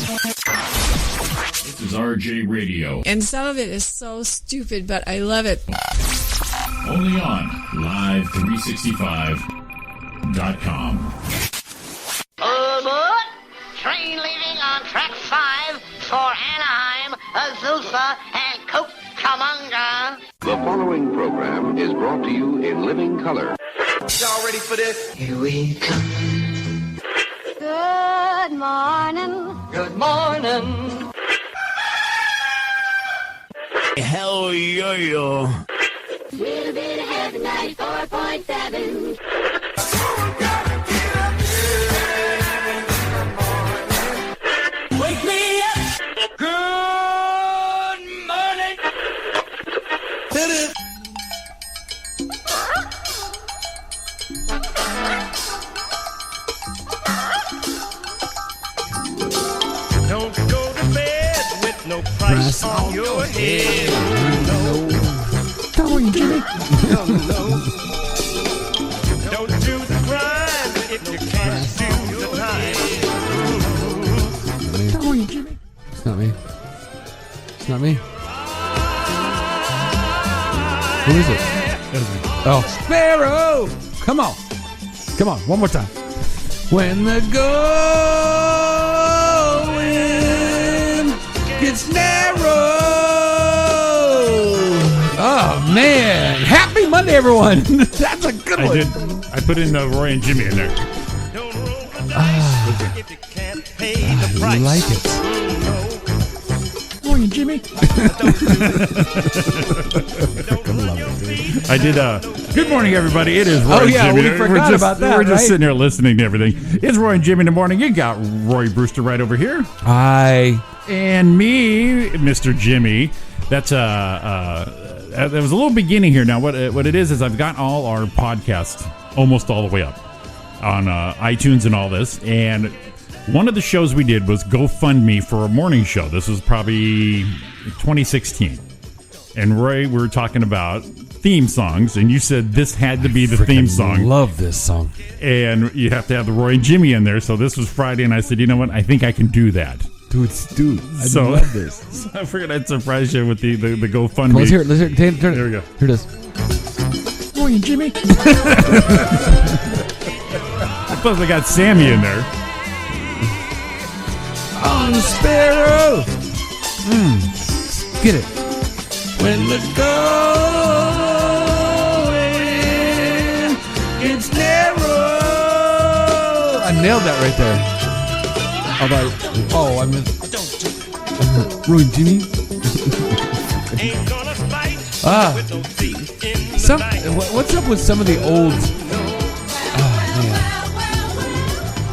This is RJ Radio. And some of it is so stupid, but I love it. Only on Live365.com. All aboard! Train leaving on track 5 for Anaheim, Azusa, and Cucamonga. The following program is brought to you in living color. Y'all ready for this? Here we come. Good morning. Good morning. Hell yeah. Little bit ahead of 94.7. Wake me up. Good morning. Hit it. Don't go to bed with no price on your head. No. How are you, Jimmy? No. Don't do the crime if you can't do the time. How are you, Jimmy? It's not me. It's not me. Who is it? Oh, Sparrow! Come on. Come on, one more time. When the going gets narrow. Oh, man. Happy Monday, everyone. That's a good one. I put in Roy and Jimmy in there. If you can't pay the I price. like it. Morning, Jimmy. I did. Good morning, everybody. It is Roy and yeah, Jimmy. we forgot about that, We're just right? sitting here listening to everything. It's Roy and Jimmy in the morning. You got Roy Brewster right over here, Hi. and me, Mr. Jimmy. That's there was a little beginning here. Now, what it is I've got all our podcasts almost all the way up on iTunes and all this, and one of the shows we did was GoFundMe for a morning show. This was probably 2016. And Roy, we were talking about theme songs, and you said this had to be the theme song. Love this song. And you have to have the Roy and Jimmy in there. So this was Friday, and I said, you know what? I think I can do that. Dude, I So- love this. So I figured I'd surprise you with the GoFundMe. Let's hear it. Let's hear it. Turn it. There we go. Here it is. Morning, Jimmy. Plus, I got Sammy in there. On the Sparrow. Get it. When the going gets narrow. I nailed that right there. I missed. Roy and Jimmy. Ain't gonna fight with no thief in the night. What's up with some of the old?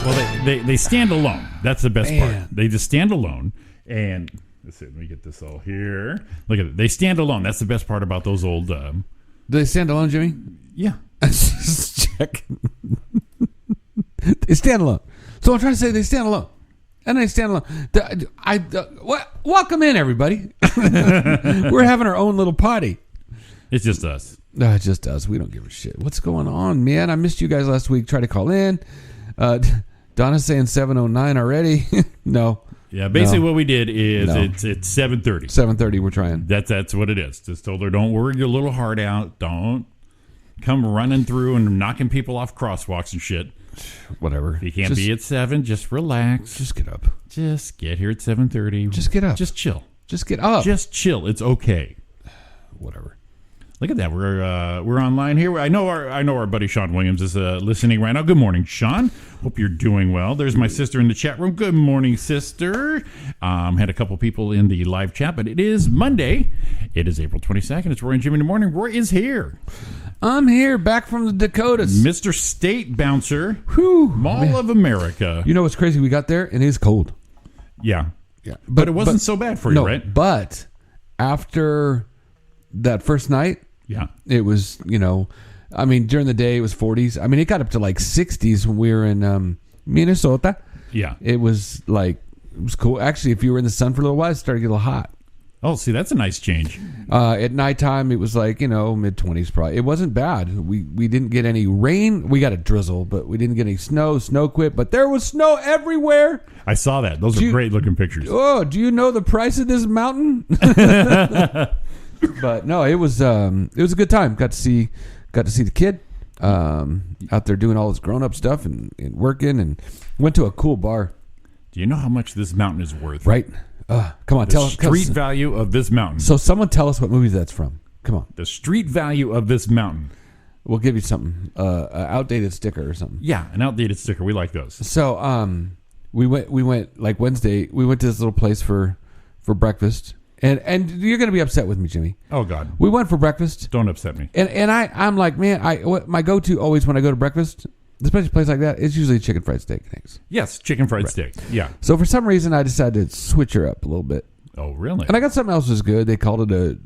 Well, they stand alone. That's the best Man. part. They just stand alone. And let's see, let me get this all here. Look at it. They stand alone. That's the best part about those old. Do they stand alone, Jimmy? Yeah. Just checking. They stand alone. So I'm trying to say they stand alone. And they stand alone. Welcome in, everybody. We're having our own little party. It's just us. No, it's just us. We don't give a shit. What's going on, man? I missed you guys last week. Try to call in. Donna's saying 7:09 already. No. Yeah, basically No. what we did is No. it's 7:30. 7:30. We're trying. That's what it is. Just told her, don't worry your little heart out. Don't come running through and knocking people off crosswalks and shit. Whatever. If you can't be at 7, just relax. Just get up. Just get here at 7:30. Just get up. Just chill. Just get up. Just chill. It's okay. Whatever. Look at that. We're online here. I know our buddy Sean Williams is listening right now. Good morning, Sean. Hope you're doing well. There's my sister in the chat room. Good morning, sister. Had a couple people in the live chat, but it is Monday. It is April 22nd. It's Roy and Jimmy in the morning. Roy is here. I'm here, back from the Dakotas. Mr. State Bouncer. Whew, Mall man. of America. You know what's crazy? We got there and it is cold. Yeah. Yeah, But it wasn't so bad for you, no, right? But after that first night, Yeah. it was, I mean, during the day it was 40s. I mean, it got up to like 60s when we were in Minnesota. Yeah. It was cool. Actually, if you were in the sun for a little while, it started to get a little hot. Oh, see, that's a nice change. At nighttime, it was like, mid-20s probably. It wasn't bad. We didn't get any rain. We got a drizzle, but we didn't get any snow. Snow quit, but there was snow everywhere. I saw that. Those are great-looking pictures. Oh, do you know the price of this mountain? But no, it was a good time. Got to see the kid out there doing all his grown-up stuff and working, and went to a cool bar. Do you know how much this mountain is worth? Right. Come on, tell us. Street value of this mountain. So someone tell us what movie that's from. Come on. The street value of this mountain. We'll give you something. An outdated sticker or something. Yeah, an outdated sticker. We like those. So we went like Wednesday. We went to this little place for breakfast. And you're going to be upset with me, Jimmy. Oh, God. We went for breakfast. Don't upset me. And I'm like, man, my go-to always when I go to breakfast, especially a place like that, it's usually chicken fried steak and eggs. Yes, chicken fried steak. Yeah. So for some reason, I decided to switch her up a little bit. Oh, really? And I got something else that was good. They called it a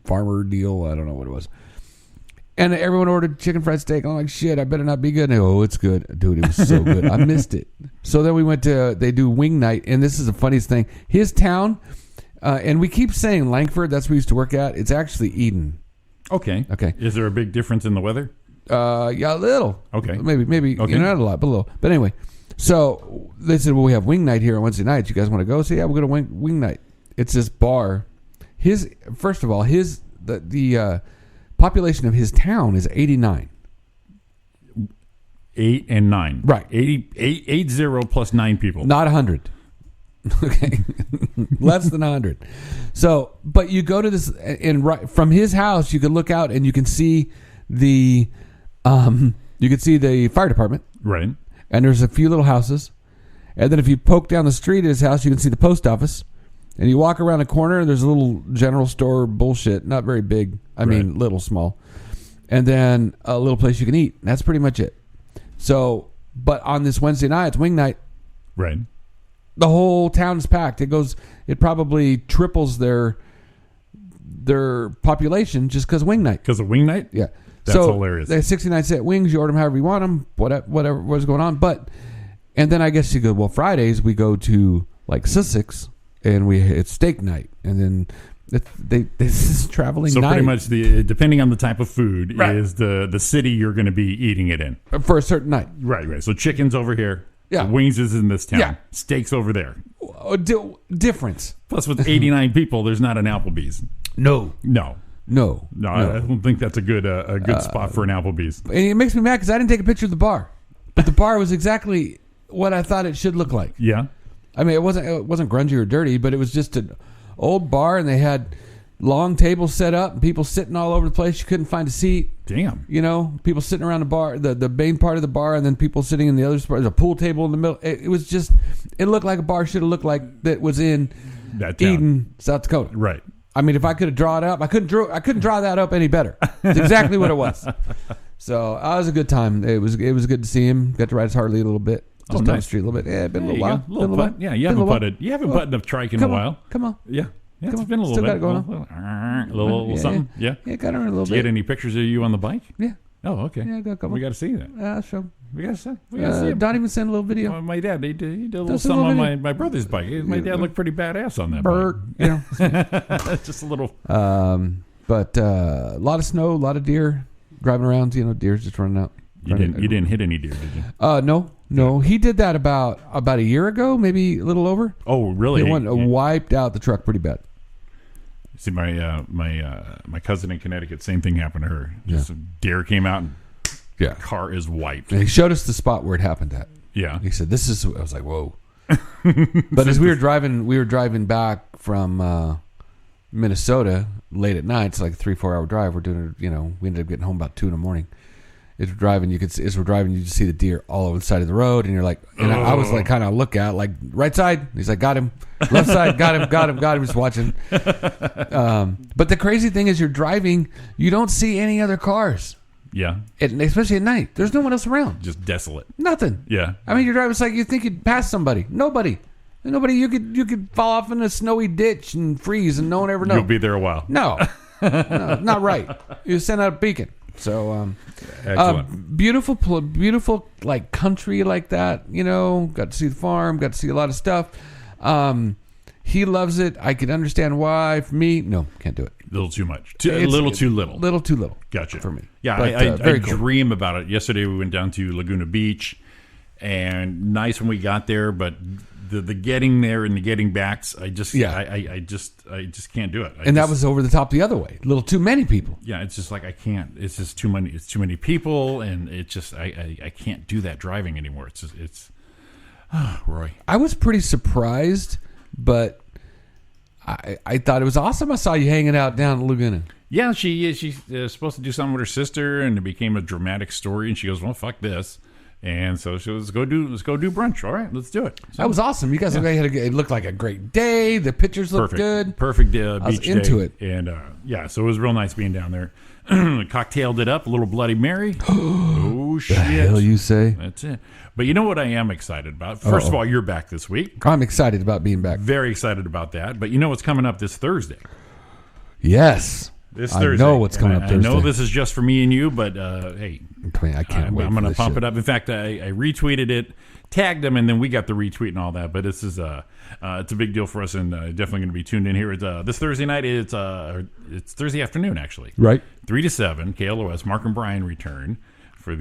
farmer deal. I don't know what it was. And everyone ordered chicken fried steak. I'm like, shit, I better not be good. And it's good. Dude, it was so good. I missed it. So then we went they do wing night. And this is the funniest thing. His town... and we keep saying Langford. That's where we used to work at. It's actually Eden. Okay. Is there a big difference in the weather? Yeah, a little. Okay. Maybe. Okay. Not a lot, but a little. But anyway, so they said, well, we have wing night here on Wednesday nights. You guys want to go? So yeah, we're going to wing night. It's this bar. First of all, the population of his town is 89. 8 and 9. Right. 80 plus 9 people. Not 100. Okay, less than 100. So, but you go to this, and right from his house, you can look out and you can see the fire department. Right. And there's a few little houses, and then if you poke down the street at his house, you can see the post office. And you walk around a corner, and there's a little general store bullshit, not very big. I mean, little small, and then a little place you can eat. That's pretty much it. So, but on this Wednesday night, it's wing night. Right. The whole town is packed. It probably triples their population just because wing night. Because of wing night? Yeah. That's hilarious. They have 69-cent wings. You order them however you want them, whatever was going on. And then I guess you go, well, Fridays we go to like Sussex and it's steak night. And then this is traveling so night. Pretty much depending on the type of food is the city you're going to be eating it in. For a certain night. Right. So chicken's over here. Yeah. Wings is in this town. Yeah. Steak's over there. Difference. Plus, with 89 people, there's not an Applebee's. No. I don't think that's a good spot for an Applebee's. And it makes me mad because I didn't take a picture of the bar, but the bar was exactly what I thought it should look like. Yeah. I mean, it wasn't grungy or dirty, but it was just an old bar, and they had long tables set up and people sitting all over the place. You couldn't find a seat. Damn. People sitting around the bar, the main part of the bar, and then people sitting in the other part. There's a pool table in the middle. It was just, it looked like a bar should have looked like that was in that town. Eden, South Dakota. Right. I mean, if I could have drawn it up, I couldn't draw that up any better. It's exactly what it was. So it was a good time. It was good to see him. Got to ride his Harley a little bit. Just down the street a little bit. Yeah, been a little while. You haven't buttoned up trike in a while. Come on. Yeah. Yeah, it's on. been a little Still bit. got it going on. A little something. Yeah. Yeah, got her a little Did bit. you get any pictures of you on the bike? Yeah. Oh, okay. Yeah, I got a couple. We got to see that. I'll show. We got to see it. Don't even send a little video. My dad, he did a little Just a something little on video. my brother's bike. My dad looked pretty badass on that Bert, bike. Just a little. But a lot of snow, a lot of deer driving around. Deer's just running out. You didn't hit any deer, did you? No. He did that about a year ago, maybe a little over. Oh, really? He wiped out the truck pretty bad. See, my cousin in Connecticut, same thing happened to her. Just a deer came out and car is wiped. And he showed us the spot where it happened at. Yeah. He said, "This is." I was like, "Whoa!" But as we were driving back from Minnesota late at night. It's like a 3-4 hour drive. We're doing it. We ended up getting home about 2 a.m. As we're driving, you just see the deer all over the side of the road, and you're like, and I was like, kind of look at like right side. He's like, got him. Left side, got him. Just watching. But the crazy thing is, you're driving, you don't see any other cars. Yeah. Especially at night. There's no one else around. Just desolate. Nothing. Yeah. I mean, you're driving. It's like you think you'd pass somebody. Nobody. You could fall off in a snowy ditch and freeze, and no one ever knows. You'll be there a while. No, not right. You send out a beacon. So, beautiful, like country like that. Got to see the farm. Got to see a lot of stuff. He loves it. I can understand why. For me, no, can't do it. A little too much. A little too little. Little too little. Gotcha. For me. Yeah, But, I very cool. dream about it. Yesterday we went down to Laguna Beach, and nice when we got there, but the getting there and the getting backs, I just can't do it. That was over the top the other way. A little too many people. Yeah, it's just like I can't. It's just too many. It's too many people, and it just I can't do that driving anymore. Roy. I was pretty surprised, but I thought it was awesome. I saw you hanging out down at Laguna. Yeah, she's supposed to do something with her sister, and it became a dramatic story. And she goes, "Well, fuck this," and so she goes, "Let's go do brunch." All right, let's do it. So, That was awesome. You guys it looked like a great day. The pictures looked good. Perfect beach I was into day. it. And so it was real nice being down there. Cocktailed it up, a little Bloody Mary. Oh shit! The hell you say? That's it. But you know what I am excited about? First of all, you're back this week. I'm excited about being back. Very excited about that. But you know what's coming up this Thursday? Yes. This Thursday. I know what's coming up Thursday. I know this is just for me and you, but hey. I can't wait. I'm going to pump it up. In fact, I retweeted it, tagged them, and then we got the retweet and all that. But this is it's a big deal for us, and definitely going to be tuned in here. This Thursday night, it's Thursday afternoon, actually. Right. 3 to 7, KLOS, Mark and Brian return for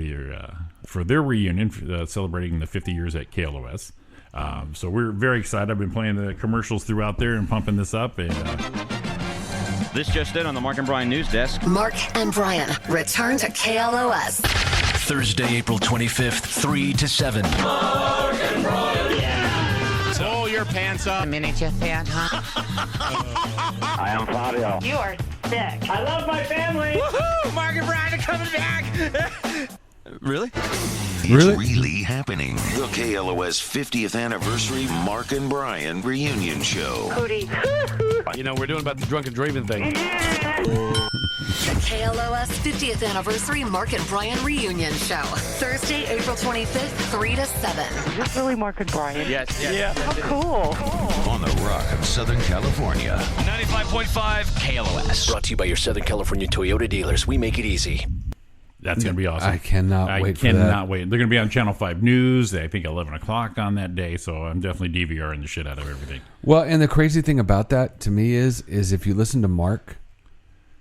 their reunion, celebrating the 50 years at KLOS. So we're very excited. I've been playing the commercials throughout there and pumping this up. And this just in on the Mark and Brian news desk. Mark and Brian return to KLOS. Thursday, April 25th, 3 to 7. Mark and Brian. Yeah. Pull your pants up. A minute, you fat, huh? I am Fabio. You are sick. I love my family. Woohoo! Mark and Brian are coming back. Really? Really? It's really happening. The KLOS 50th anniversary Mark and Brian reunion show. Cody. You know, we're doing about the drunken driving thing. The KLOS 50th anniversary Mark and Brian reunion show. Thursday, April 25th, 3 to 7. Is this really Mark and Brian? Yes. Yeah. How cool. On the Rock of Southern California. 95.5 KLOS. Brought to you by your Southern California Toyota dealers. We make it easy. that's going to be awesome. I cannot wait for that. I cannot wait. They're going to be on Channel 5 News, I think 11 o'clock on that day, so I'm definitely DVRing the shit out of everything. Well, and the crazy thing about that to me is if you listen to Mark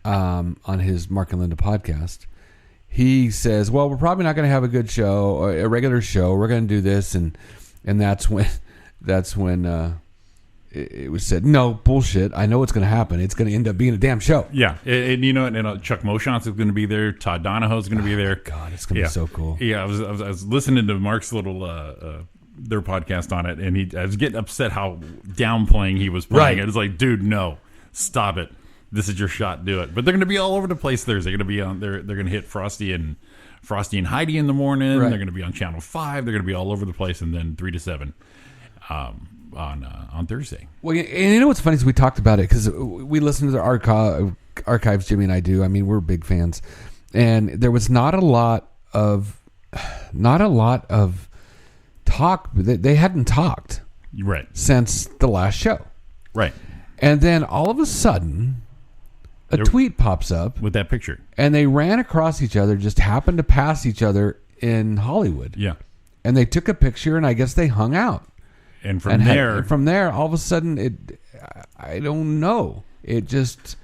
on his Mark and Linda podcast, he says, well, we're probably not going to have a good show or a regular show. We're going to do this. And that's when it was said, no, bullshit. I know what's going to happen. It's going to end up being a damn show. Yeah. And you know, and Chuck Moshantz is going to be there. Todd Donahoe is going to be there. God, it's going to be so cool. Yeah. I was listening to Mark's little, their podcast on it, and I was getting upset how downplaying he was playing Right. it. It's like, dude, no, stop it. This is your shot. Do it. But they're going to be all over the place Thursday. They're going to be on. They're going to hit Frosty and Heidi in the morning. Right. They're going to be on Channel 5. They're going to be all over the place, and then 3 to 7 on Thursday. Well, and you know what's funny is we talked about it because we listen to the archives. Jimmy and I do. I mean, we're big fans, and there was not a lot of talk. They hadn't talked right since the last show, right? And then all of a sudden, a tweet pops up with that picture, and they ran across each other. Just happened to pass each other in Hollywood. Yeah, and they took a picture, and I guess they hung out. And from there, all of a sudden, I don't know. It just,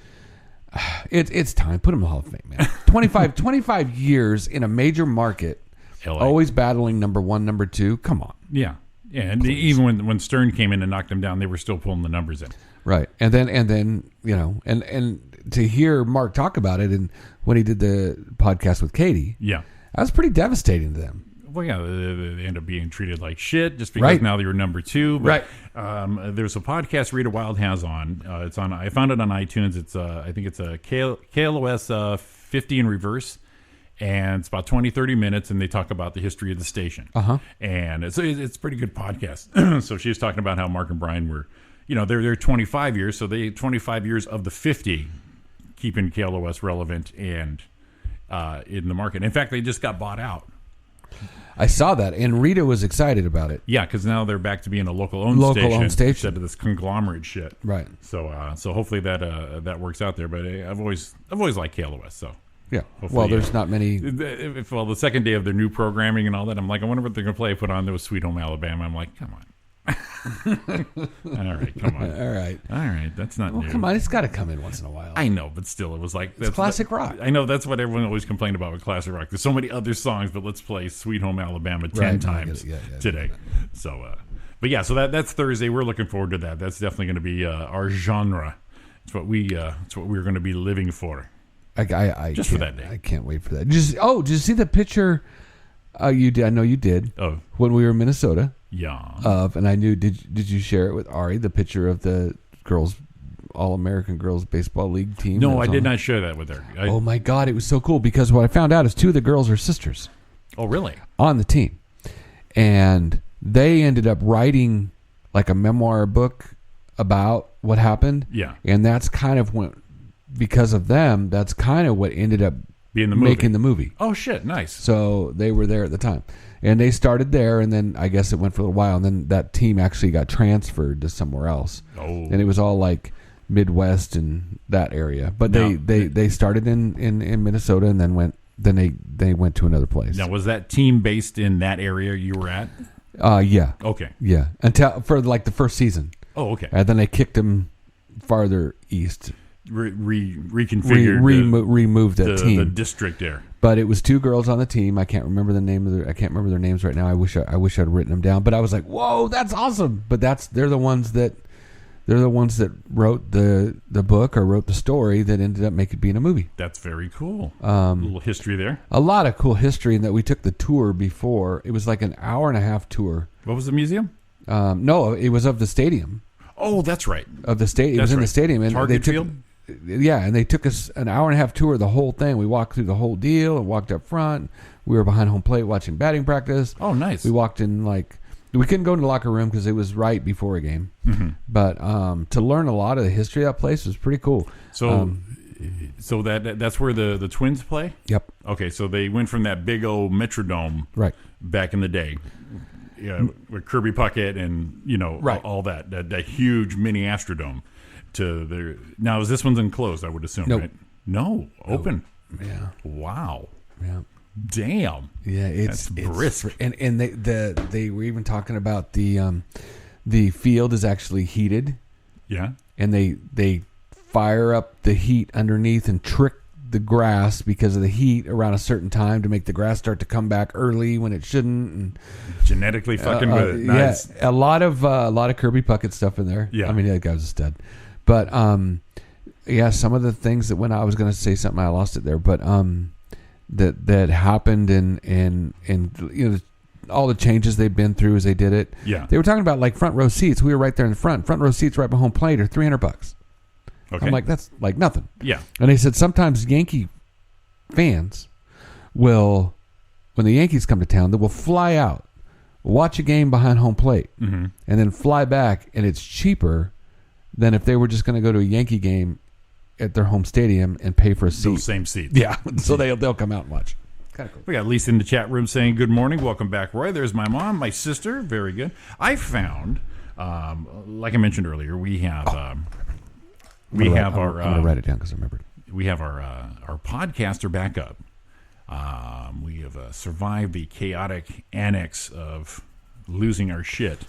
it's time. Put him in the Hall of Fame, man. 25 years in a major market, LA. Always battling number one, number two. Come on. Yeah. And even when Stern came in and knocked him down, they were still pulling the numbers in. Right. And then you know, and to hear Mark talk about it, and when he did the podcast with Katie, yeah, that was pretty devastating to them. Well, yeah, they end up being treated like shit just because now they're number two. But, there's a podcast Rita Wild has on. It's on. I found it on iTunes. It's I think it's a KLOS 50 in reverse, and it's about 20-30 minutes, and they talk about the history of the station. And it's a pretty good podcast. So she was talking about how Mark and Brian were, you know, they're 25 years, so they 25 years of the 50, keeping KLOS relevant and in the market. In fact, they just got bought out. I saw that, and Rita was excited about it. Yeah, because now they're back to being a local-owned station instead of this conglomerate shit. Right. So hopefully that works out there. But I've always liked KLOS. So yeah. Well, there's not many. The second day of their new programming and all that, I'm like, I wonder what they're going to play. I put on there was Sweet Home Alabama. I'm like, come on. All right, come on. All right. That's not Well, new. come on. It's got to come in once in a while. I know, but still, it was like It's classic rock. I know that's what everyone always complained about with classic rock. There's so many other songs, but let's play "Sweet Home Alabama" 10 times today. So, but yeah, so that's Thursday. We're looking forward to that. That's definitely going to be our genre. It's what we're going to be living for. I just for that day. I can't wait for that. Did you see the picture? You did. I know you did. Oh, when we were in Minnesota. Yeah. And I knew. Did you share it with Ari? The picture of the girls, All-American Girls Baseball League team. No, I did not share that with her. Oh my God, it was so cool because what I found out is 2 of the girls are sisters. Oh, really? On the team, and they ended up writing like a memoir book about what happened. Yeah. And that's kind of because of them. That's kind of what ended up making the movie. Oh shit! Nice. So they were there at the time. And they started there, and then I guess it went for a little while, and then that team actually got transferred to somewhere else. Oh. And it was all like Midwest and that area. But they started in Minnesota, and then they went to another place. Now, was that team based in that area you were at? Yeah. Okay. Yeah, for like the first season. Oh, okay. And then they kicked them farther east. Reconfigured. Removed that team. The district there. But it was 2 girls on the team. I can't remember the name of I can't remember their names right now. I wish I'd written them down. But I was like, "Whoa, that's awesome!" But they're the ones that wrote the book or wrote the story that ended up being a movie. That's very cool. A little history there. A lot of cool history in that we took the tour before. It was like an hour-and-a-half tour. What was the museum? No, it was of the stadium. Oh, that's right. Of the stadium. It was in the stadium. And Target Field? Yeah, and they took us an hour-and-a-half tour of the whole thing. We walked through the whole deal and walked up front. We were behind home plate watching batting practice. Oh, nice. We walked in we couldn't go in the locker room because it was right before a game. Mm-hmm. But to learn a lot of the history of that place was pretty cool. So that's where the Twins play? Yep. Okay, so they went from that big old Metrodome back in the day. Yeah, with Kirby Puckett and all that huge mini Astrodome to the now is this one's enclosed, I would assume, nope. right? No, open. Yeah. Wow. Yeah. Damn. Yeah, it's brisk. And they were even talking about the field is actually heated. Yeah. And they fire up the heat underneath and trick the grass because of the heat around a certain time to make the grass start to come back early when it shouldn't. And genetically fucking with it. Nice. Yeah, a lot of Kirby Puckett stuff in there. Yeah. I mean, that guy was a stud. But some of the things that when I was going to say something, I lost it there. But that happened and all the changes they've been through as they did it. Yeah. They were talking about like front row seats. We were right there in the front. Front row seats right behind home plate are $300. Okay. I'm like, that's like nothing. Yeah. And they said sometimes Yankee fans will, when the Yankees come to town, they will fly out, watch a game behind home plate, mm-hmm. and then fly back, and it's cheaper than if they were just going to go to a Yankee game at their home stadium and pay for a seat. Those same seats. Yeah. So they'll come out and watch. Kind of cool. We got Lisa in the chat room saying, good morning. Welcome back, Roy. There's my mom, my sister. Very good. I found, like I mentioned earlier, we have... I'm going to write it down because I remembered. We have our podcaster back up. We have survived the chaotic annex of losing our shit.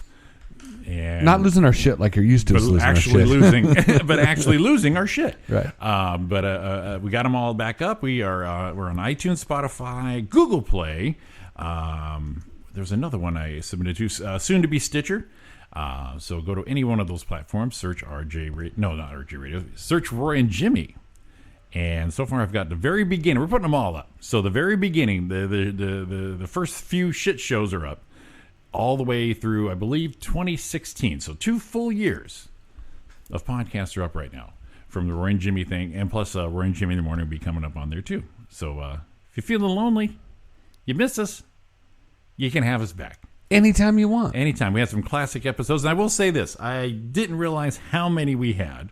And not losing our shit like you're used to, but actually losing our shit. Right. But we got them all back up. We're on iTunes, Spotify, Google Play. There's another one I submitted to, soon to be Stitcher. So go to any one of those platforms, search not RJ Radio, search Roy and Jimmy. And so far I've got the very beginning. We're putting them all up. So the very beginning, the first few shit shows are up all the way through, I believe, 2016. So 2 full years of podcasts are up right now from the Roy and Jimmy thing. And plus Roy and Jimmy in the morning will be coming up on there too. So if you're feeling lonely, you miss us, you can have us back. Anytime you want. Anytime. We had some classic episodes. And I will say this. I didn't realize how many we had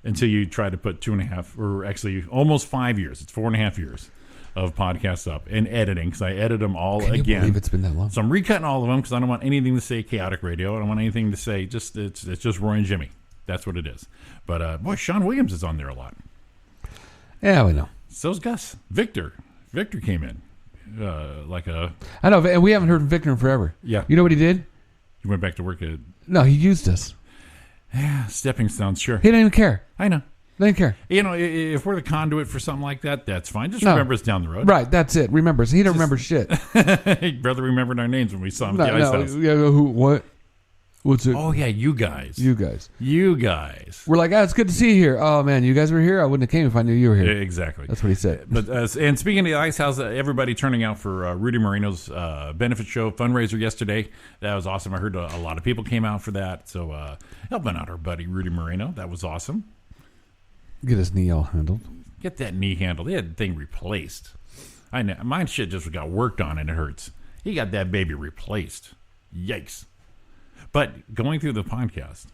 until you tried to put 2.5, or actually almost 5 years. It's 4.5 years of podcasts up and editing, because I edit them all again. Can you believe it's been that long? So I'm recutting all of them because I don't want anything to say chaotic radio. I don't want anything to say it's just Roy and Jimmy. That's what it is. But boy, Sean Williams is on there a lot. Yeah, we know. So's Gus. Victor came in. I know, and we haven't heard from Victor in forever. Yeah. You know what he did? He went back to work at... No, he used us. Yeah, stepping stones, sure. He didn't even care. I know. They didn't care. You know, if we're the conduit for something like that, that's fine. Just No. remember us down the road. Right, that's it. Remembers. He don't remember shit. He'd rather remembered our names when we saw him at the ice house. Yeah, who? What? What's it? Oh, yeah, you guys. You guys. You guys. We're like, it's good to see you here. Oh, man, you guys were here? I wouldn't have came if I knew you were here. Exactly. That's what he said. But and speaking of the ice house, everybody turning out for Rudy Moreno's benefit show fundraiser yesterday. That was awesome. I heard a lot of people came out for that. So helping out our buddy Rudy Moreno. That was awesome. Get his knee all handled. Get that knee handled. They had the thing replaced. I know. Mine shit just got worked on and it hurts. He got that baby replaced. Yikes. But going through the podcast,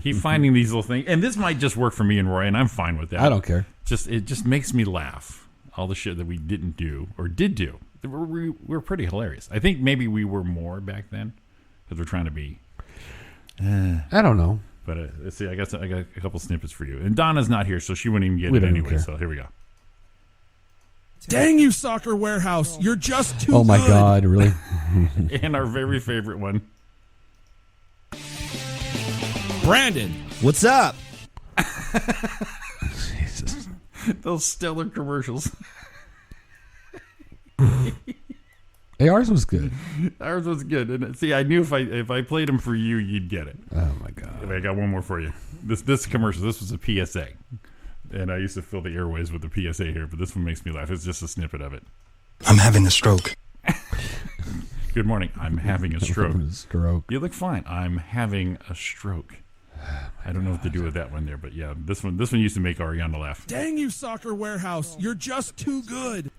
keep finding these little things. And this might just work for me and Roy, and I'm fine with that. I don't care. It just makes me laugh. All the shit that we didn't do or did do. We're pretty hilarious. I think maybe we were more back then because we're trying to be. I don't know. But let's see. I got a couple snippets for you. And Donna's not here, so she wouldn't even get We it don't anyway. care. So here we go. Dang you, Soccer Warehouse. You're just too Oh, my good. God, really? And our very favorite one. Brandon, what's up? Jesus. Those stellar commercials. Hey, ours was good. Ours was good. And see, I knew if I played them for you, you'd get it. Oh, my God. I got one more for you. This commercial, this was a PSA. And I used to fill the airways with the PSA here, but this one makes me laugh. It's just a snippet of it. I'm having a stroke. Good morning. I'm having a stroke. Stroke. You look fine. I'm having a stroke. I don't know what to do with that one there, but yeah, this one used to make Ariana laugh. Dang you, Soccer Warehouse. You're just too good.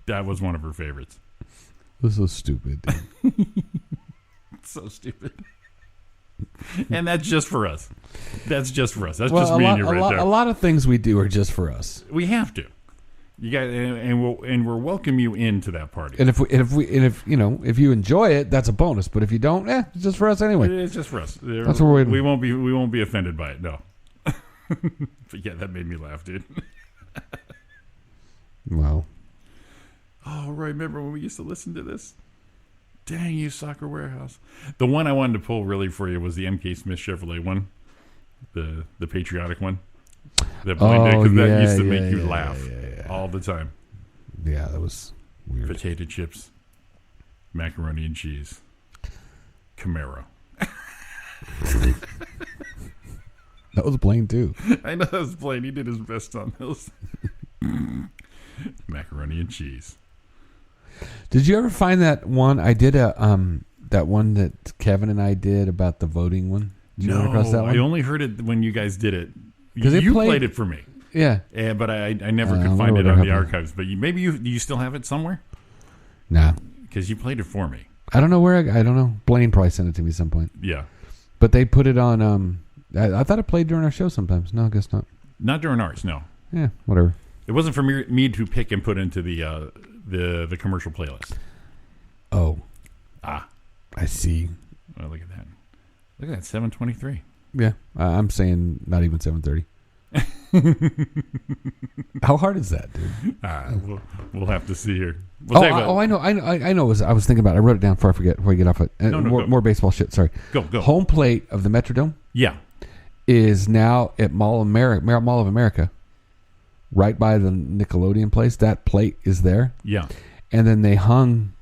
That was one of her favorites. This was stupid, dude. So stupid. And that's just for us. That's just for us. That's Well, just me and you right there. A lot of things we do are just for us. We have to. You got, and we'll welcome you into that party. And if you enjoy it, that's a bonus. But if you don't, it's just for us anyway. It's just for us. That's what we're. We won't be offended by it. No. But yeah, that made me laugh, dude. Wow. Oh, right. Remember when we used to listen to this? Dang you, Soccer Warehouse. The one I wanted to pull really for you was the M.K. Smith Chevrolet one, the patriotic one. That that used to make you laugh all the time. Yeah, that was weird. Potato chips, macaroni and cheese, Camaro. That was Blaine too. I know that was Blaine. He did his best on those. Macaroni and cheese. Did you ever find that one? I did that one that Kevin and I did about the voting one. Did you run across that one? I only heard it when you guys did it. Because you played it for me. Yeah. But I never could find it on the archives. But maybe you still have it somewhere? Nah. Because you played it for me. I don't know where. I don't know. Blaine probably sent it to me at some point. Yeah. But they put it on. I thought it played during our show sometimes. No, I guess not. Not during ours. No. Yeah. Whatever. It wasn't for me to pick and put into the commercial playlist. Oh. Ah. I see. Oh, look at that. Look at that. 7:23. Yeah. I'm saying not even 7:30. How hard is that, dude? We'll have to see here. I know. I know. I was thinking about it. I wrote it down before I get off it. More baseball shit. Sorry. Go. Home plate of the Metrodome. Yeah. Is now at Mall of America. Right by the Nickelodeon place. That plate is there. Yeah. And then they hung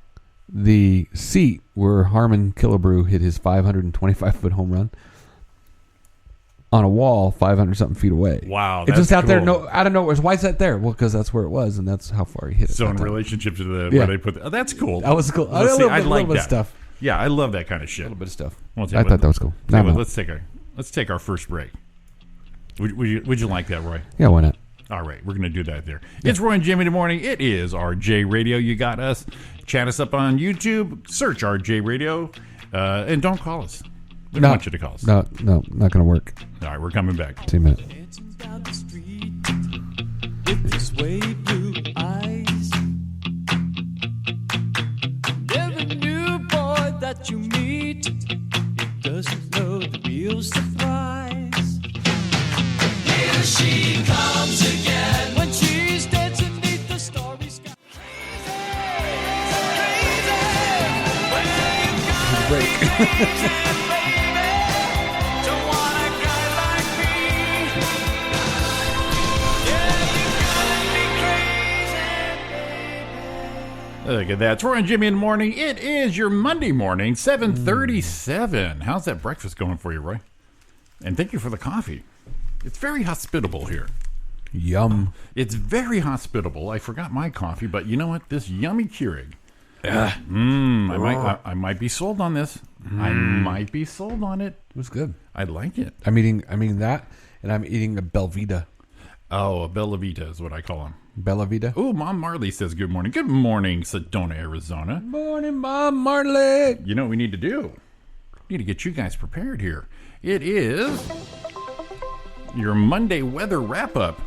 the seat where Harmon Killebrew hit his 525-foot home run on a wall 500-something feet away. Wow. It's just out there. No, out of nowhere. Why is that there? Well, because that's where it was, and that's how far he hit it. So in relationship to where they put that's cool. That was cool. I like that stuff. Yeah, I love that kind of shit. A little bit of stuff. Well, I thought that was cool. Let's take our first break. Would you like that, Roy? Yeah, why not? All right, we're going to do that there. Yeah. It's Roy and Jimmy in the morning. It is RJ Radio. You got us. Chat us up on YouTube. Search RJ Radio. And don't call us. We don't want you to call us. No, not going to work. All right, we're coming back. 2 minutes. With his wave blue eyes, every new boy that you meet, it doesn't know the real surprise. Here she comes again when she's dancing beneath the starry sky. Great. Look at that. Troy and Jimmy in the morning. It is your Monday morning, 7:37. How's that breakfast going for you, Roy? And thank you for the coffee. It's very hospitable here. Yum. It's very hospitable. I forgot my coffee, but you know what? This yummy Keurig. I might be sold on this. I might be sold on it. It was good. I like it. I'm eating that, and I'm eating a Belvita. Oh, a Bella Vita is what I call them. Bella Vita. Oh, Mom Marley says good morning. Good morning, Sedona, Arizona. Morning, Mom Marley. You know what we need to do? We need to get you guys prepared here. It is your Monday weather wrap-up.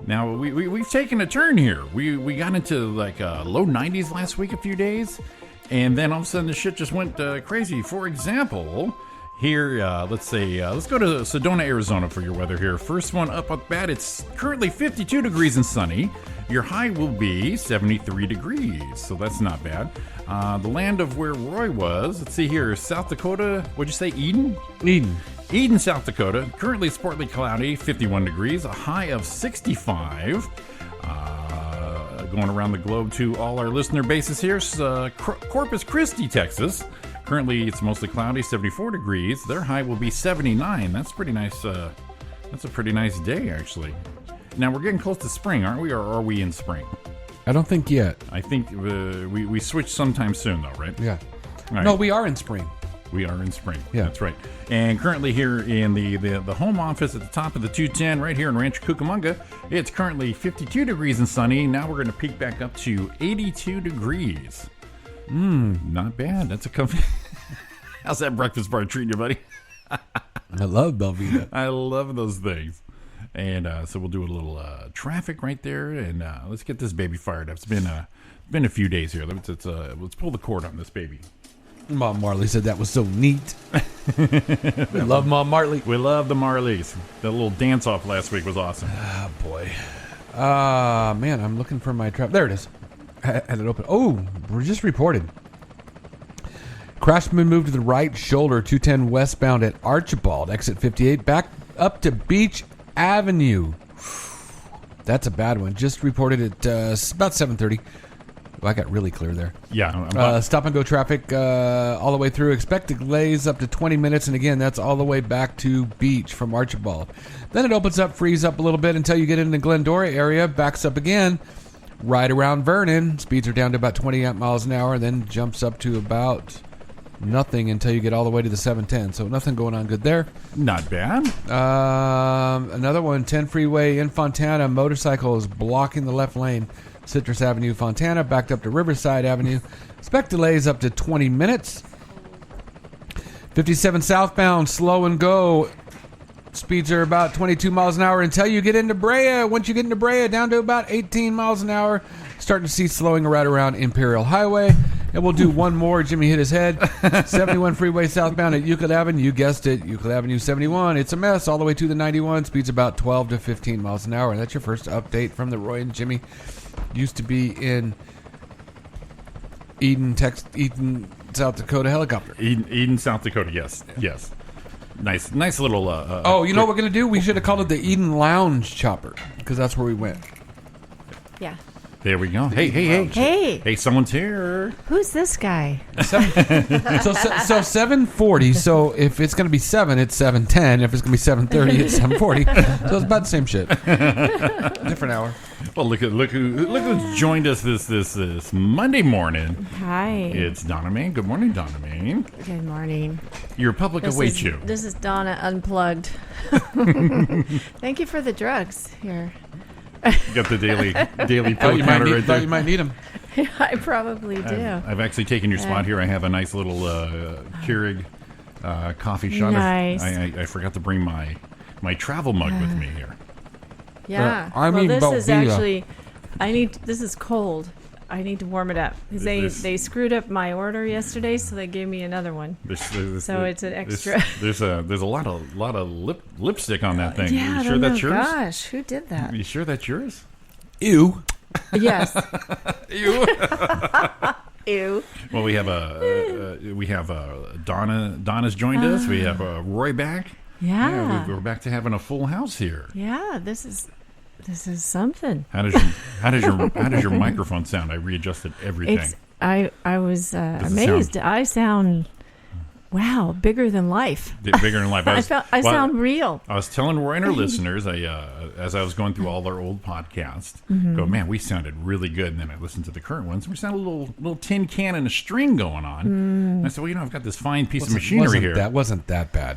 Now, we've taken a turn here. We got into like low 90s last week a few days, and then all of a sudden the shit just went crazy. For example, here, let's go to Sedona, Arizona for your weather here. First one up at bat, it's currently 52 degrees and sunny. Your high will be 73 degrees, so that's not bad. The land of where Roy was, let's see here, South Dakota, what'd you say, Eden? Eden, South Dakota. Currently it's partly cloudy, 51 degrees, a high of 65. Going around the globe to all our listener bases here, Corpus Christi, Texas. Currently it's mostly cloudy, 74 degrees. Their high will be 79. That's pretty nice. That's a pretty nice day, actually. Now we're getting close to spring, aren't we? Or are we in spring? I don't think yet. I think we switch sometime soon, though, right? Yeah. Right. No, we are in spring. We are in spring. Yeah. That's right. And currently here in the home office at the top of the 210 right here in Rancho Cucamonga, it's currently 52 degrees and sunny. Now we're going to peak back up to 82 degrees. Not bad. That's a comfy. How's that breakfast bar treating you, buddy? I love Belvita. I love those things. And so we'll do a little traffic right there, and let's get this baby fired up. It's been a few days here. Let's pull the cord on this baby. Mom Marley said that was so neat. We love Mom Marley. We love the Marleys. That little dance-off last week was awesome. Oh, boy. Man, I'm looking for my trap. There it is. Had it open. Oh, we're just reported. Crash been moved to the right shoulder, 210 westbound at Archibald, exit 58, back up to Beach Avenue. That's a bad one. Just reported at about 7:30. Well, I got really clear there. Yeah. Stop and go traffic all the way through. Expect delays up to 20 minutes. And again, that's all the way back to Beach from Archibald. Then it opens up, frees up a little bit until you get into the Glendora area. Backs up again right around Vernon. Speeds are down to about 20 miles an hour. Then jumps up to about nothing until you get all the way to the 710. So nothing going on good there. Not bad. Another one, 10 freeway in Fontana. Motorcycle is blocking the left lane. Citrus Avenue, Fontana, backed up to Riverside Avenue. Expect delays up to 20 minutes. 57 southbound, slow and go. Speeds are about 22 miles an hour until you get into Brea. Once you get into Brea, down to about 18 miles an hour. Starting to see slowing right around Imperial Highway. And we'll do one more. Jimmy hit his head. 71 freeway southbound at Euclid Avenue. You guessed it. Euclid Avenue 71. It's a mess all the way to the 91. Speeds about 12 to 15 miles an hour. And that's your first update from the Roy and Jimmy. Used to be in Eden, South Dakota helicopter. Eden, South Dakota. Yes. Yes. Nice little. You know what we're going to do? We should have called it the Eden Lounge Chopper because that's where we went. Yeah. There we go. Hey. Hey, someone's here. Who's this guy? So 7:40. So if it's going to be 7, it's 7:10. If it's going to be 7:30, it's 7:40. So it's about the same shit. Different hour. Well, look who's joined us this Monday morning. Hi. It's Donna Main. Good morning, Donna Main. Good morning. Your public awaits you. This is Donna Unplugged. Thank you for the drugs here. You got the daily pill counter right there. You might need them. I probably do. I've actually taken your spot here. I have a nice little Keurig coffee shot. Nice. I forgot to bring my travel mug with me here. Yeah. This is actually. This is cold. I need to warm it up because they screwed up my order yesterday, so they gave me another one. So it's an extra. There's a lot of lipstick on that thing. Yeah, you sure that's yours? Gosh, who did that? You sure that's yours? Ew. Yes. Ew. Ew. Well, we have Donna. Donna's joined us. We have Roy back. Yeah. We're back to having a full house here. Yeah, this is something. How does your microphone sound? I readjusted everything. I was amazed. I sound bigger than life. Bigger than life. I sound real. I was telling Roy and our listeners, as I was going through all our old podcasts, go, man, we sounded really good. And then I listened to the current ones. We sound a little tin can and a string going on. And I said, well, I've got this fine piece of machinery here. That wasn't that bad.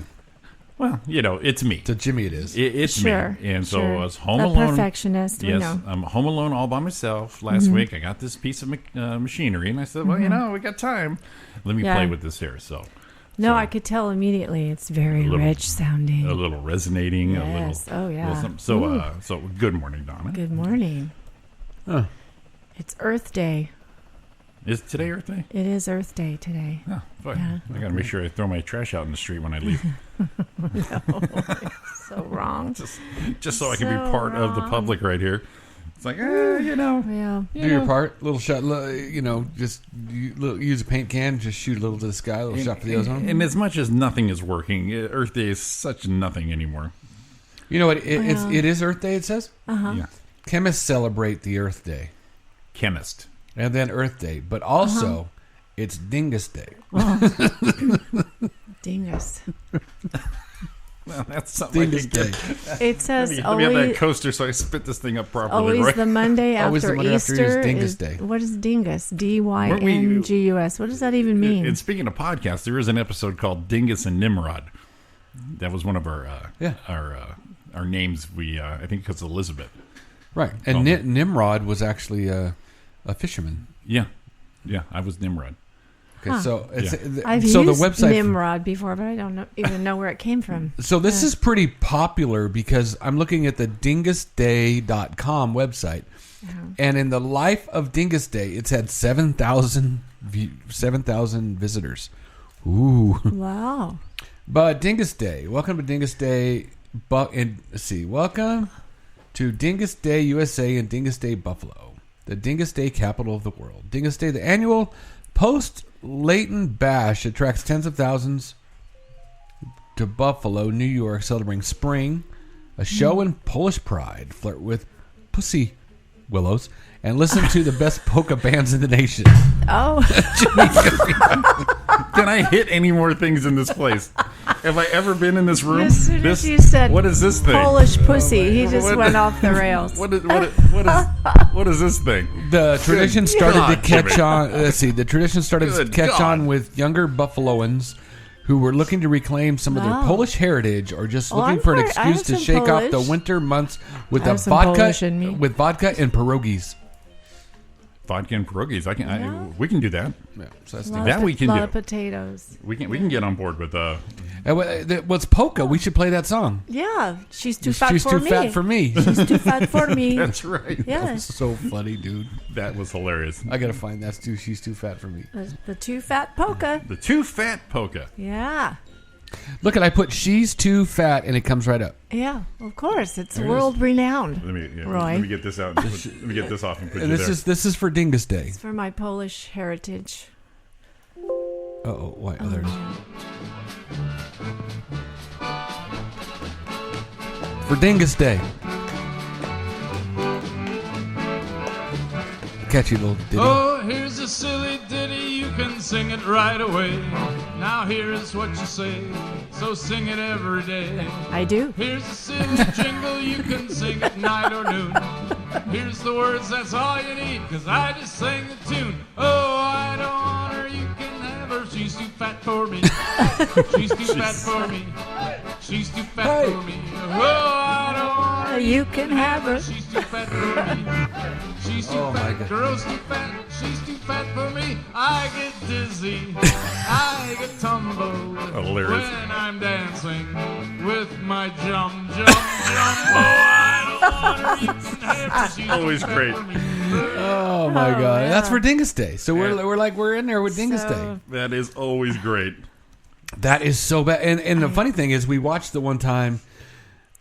Well, it's me. To Jimmy, it is. It's sure, me. And so sure. I was home a alone. Perfectionist. Yes, We know. I'm home alone all by myself. Last week, I got this piece of machinery, and I said, well, we got time. Let me play with this here. No, I could tell immediately. It's very rich sounding. A little resonating. Yes. A little, so good morning, Donna. Good morning. Huh. It's Earth Day. Is today Earth Day? It is Earth Day today. Oh, yeah. I got to make sure I throw my trash out in the street when I leave. No, so wrong. Just so I can be part of the public right here. It's like, Yeah. Do your part. Little shot. Just use a paint can. Just shoot a little to the sky. A little shot for the ozone. And as much as nothing is working, Earth Day is such nothing anymore. You know what? It is Earth Day. It says. Yeah. Chemists celebrate the Earth Day. Chemist. And then Earth Day, but also it's Dingus Day. Dingus. Well, that's something Dingus Day. It says let me have that coaster so I spit this thing up properly. Always right? the Monday after Easter. Dingus Day. What is Dingus? Dyngus. What does that even mean? And speaking of podcasts, there is an episode called Dingus and Nimrod. That was one of our names. I think because Elizabeth. Right, and Nimrod was actually a fisherman. Yeah, I was Nimrod. Okay, so I've used the website Nimrod before, but I don't even know where it came from. So this is pretty popular because I'm looking at the dingusday.com website, and in the life of Dingus Day, it's had 7,000 visitors. Ooh! Wow! But Dingus Day, welcome to Dingus Day. Welcome to Dingus Day USA and Dingus Day Buffalo, the Dingus Day capital of the world. Dingus Day, the annual post-Leighton Bash, attracts tens of thousands to Buffalo, New York, celebrating spring, a show in Polish pride, flirt with pussy willows, and listen to the best polka bands in the nation. Oh. Can I hit any more things in this place? Have I ever been in this room? As soon as you said what is this thing? Polish pussy, he just went off the rails. What is this thing? The tradition started to catch on. Let's see. The tradition started to catch on with younger Buffaloans who were looking to reclaim some of their Polish heritage, or just looking for an excuse to shake off the winter months with vodka and pierogies. Vodka and pierogies. We can do that. Yeah, so that's that we can do. A lot of potatoes. We can get on board with. What's polka? We should play that song. Yeah, she's too fat She's for too me. fat for me. She's too fat for me. That's right. Yeah. That's so funny, dude. That was hilarious. I gotta find that too. She's too fat for me. The too fat polka. The too fat polka. Yeah. Look, I put "she's too fat" and it comes right up. Yeah, of course, it's world renowned. Roy, Roy. let me get this out. Let me get this off and put And you this is for Dingus Day. It's for my Polish heritage. Oh, wait, there it is. For Dingus Day. Catchy little ditty. Oh, here's a silly ditty, you can sing it right away. Now here's what you say, so sing it every day. I do. Here's a silly jingle, you can sing it night or noon. Here's the words, that's all you need, cause I just sang the tune. Oh, I don't want her, you can have her, she's too fat for me. She's too fat for me. She's too fat for me. Oh, I don't want her, you can have her. She's too fat for me. She's too fat, girl's too fat, she's too fat for me. I get dizzy, I get tumbled when I'm dancing with my jum. Oh, I don't want her, you can have her, she's always great. Oh my God, that's for Dingus Day. So we're in there with Dingus Day. That is always great. That is so bad. And the funny thing is, we watched the one time.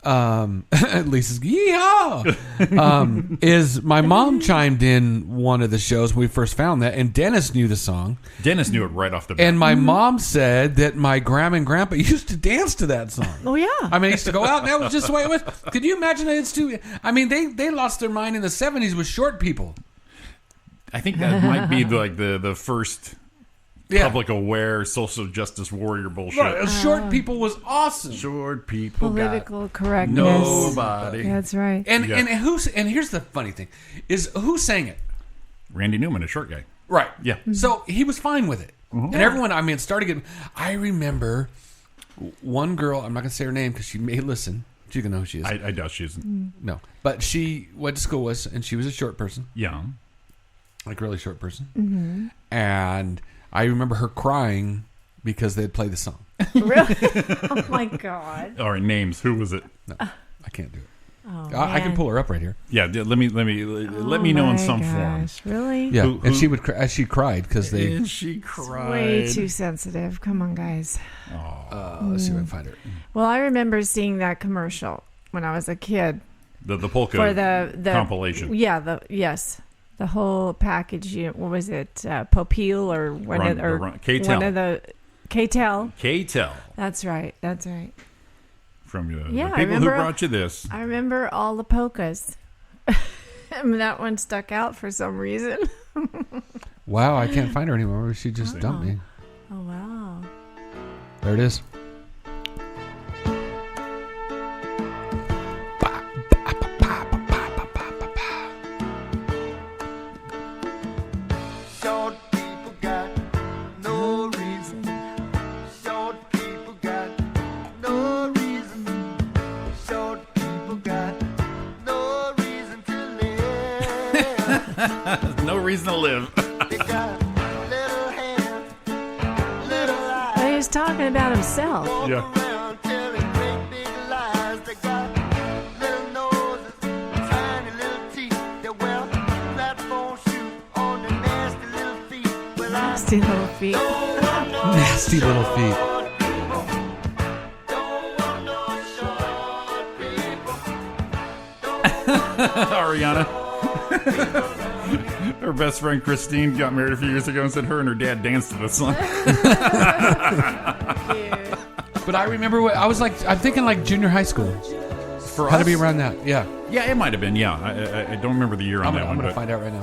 Lisa's yeehaw. Is my mom chimed in one of the shows when we first found that, and Dennis knew the song. Dennis knew it right off the bat. And my mom said that my grandma and grandpa used to dance to that song. Oh yeah. I mean, they used to go out, and that was just the way it was. Could you imagine that? It's too. I mean, they lost their mind in the 70s with short people. I think that might be like the first public aware social justice warrior bullshit. Right. Short people was awesome. Short people Political got correctness. nobody. That's right. And here's the funny thing is who sang it? Randy Newman, a short guy. Right. Yeah. So he was fine with it. And everyone, I mean, it started getting. I remember one girl. I'm not gonna say her name because she may listen. You can know who she is. I doubt she isn't. No, but she went to school with us, and she was a short person. Yeah. Like really short person. And I remember her crying because they'd play the song. Really? Oh my God. All right, names. Who was it? No, I can't do it. Oh, I can pull her up right here. Yeah, let me know in some form. Really? Yeah, and she would she cried because they. And she cried. Way too sensitive. Come on, guys. Let's see if I can find her. Well, I remember seeing that commercial when I was a kid. The polka for the compilation. Yeah. The whole package. What was it? Popeel or K-Tel. one of the K-Tel. K-Tel. That's right. From the I people remember, who brought you this. I remember all the polkas. That one stuck out for some reason. Wow, I can't find her anymore. She just dumped me. Oh, wow. There it is. Short people got no reason. Short people got no reason. Short people got no reason to live. No reason to live. They got little hands, little eyes. He was talking about himself. Yeah. Around telling great big lies. They got little noses, tiny little teeth. They wear platform shoes on their nasty little feet. Well, Nasty little feet. Nasty little feet. Ariana. Her best friend Christine got married a few years ago and said her and her dad danced to this song. But I remember what I was like. I'm thinking like junior high school. For Had us? to be around that. Yeah. Yeah, it might have been. Yeah, I don't remember the year on that one. I'm gonna But find out right now.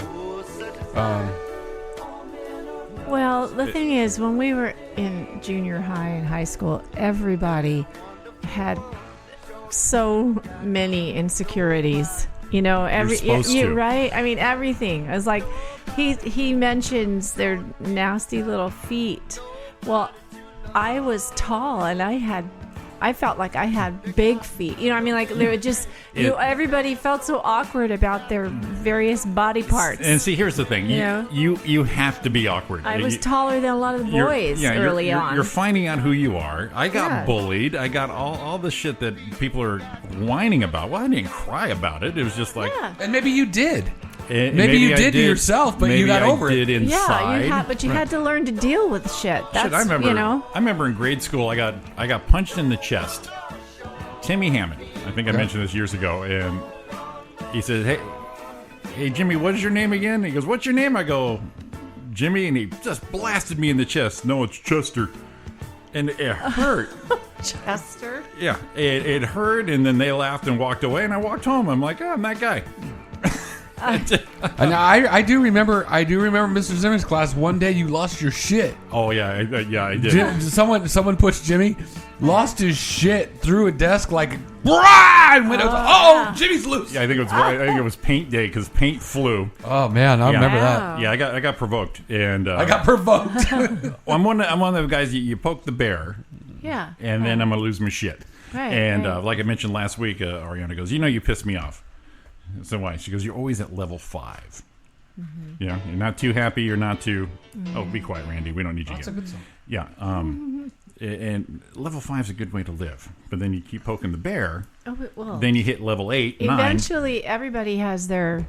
Well, the thing is, when we were in junior high and high school, everybody had so many insecurities. You know, right? I mean, everything. It was like he mentions their nasty little feet. Well, I was tall and I felt like I had big feet. You know what I mean? Like they were just, everybody felt so awkward about their various body parts. And see, here's the thing. You have to be awkward. I was taller than a lot of the boys early on. You're finding out who you are. I got bullied. I got all the shit that people are whining about. Well, I didn't cry about it. It was just like... Yeah. And maybe you did. Maybe you did to yourself, but you got over it. Inside. Yeah, but you had to learn to deal with shit. That's, I remember, you know. I remember in grade school, I got punched in the chest. Timmy Hammond, I think I mentioned this years ago, and he says, "Hey, Jimmy, what is your name again?" He goes, "What's your name?" I go, "Jimmy," and he just blasted me in the chest. "No, it's Chester," and it hurt. Chester? Yeah, it hurt, and then they laughed and walked away, and I walked home. I'm like, I'm that guy. And I do remember Mr. Zimmer's class. One day you lost your shit. Oh yeah, I did. Someone pushed Jimmy, lost his shit through a desk like and went. Oh, Jimmy's loose. Yeah, I think it was paint day because paint flew. Oh man, I remember that. Yeah, I got provoked, and I got provoked. Well, I'm one of the guys. You poke the bear. Yeah. And then I'm gonna lose my shit. Right. And like I mentioned last week, Ariana goes, you piss me off. So why? She goes, you're always at level 5. Mm-hmm. Yeah, you're not too happy. You're not too. Mm-hmm. Oh, be quiet, Randy. We don't need you. That's a good song. Yeah. And level 5 is a good way to live. But then you keep poking the bear. Oh, well. Then you hit level 8, 9. Eventually, everybody has their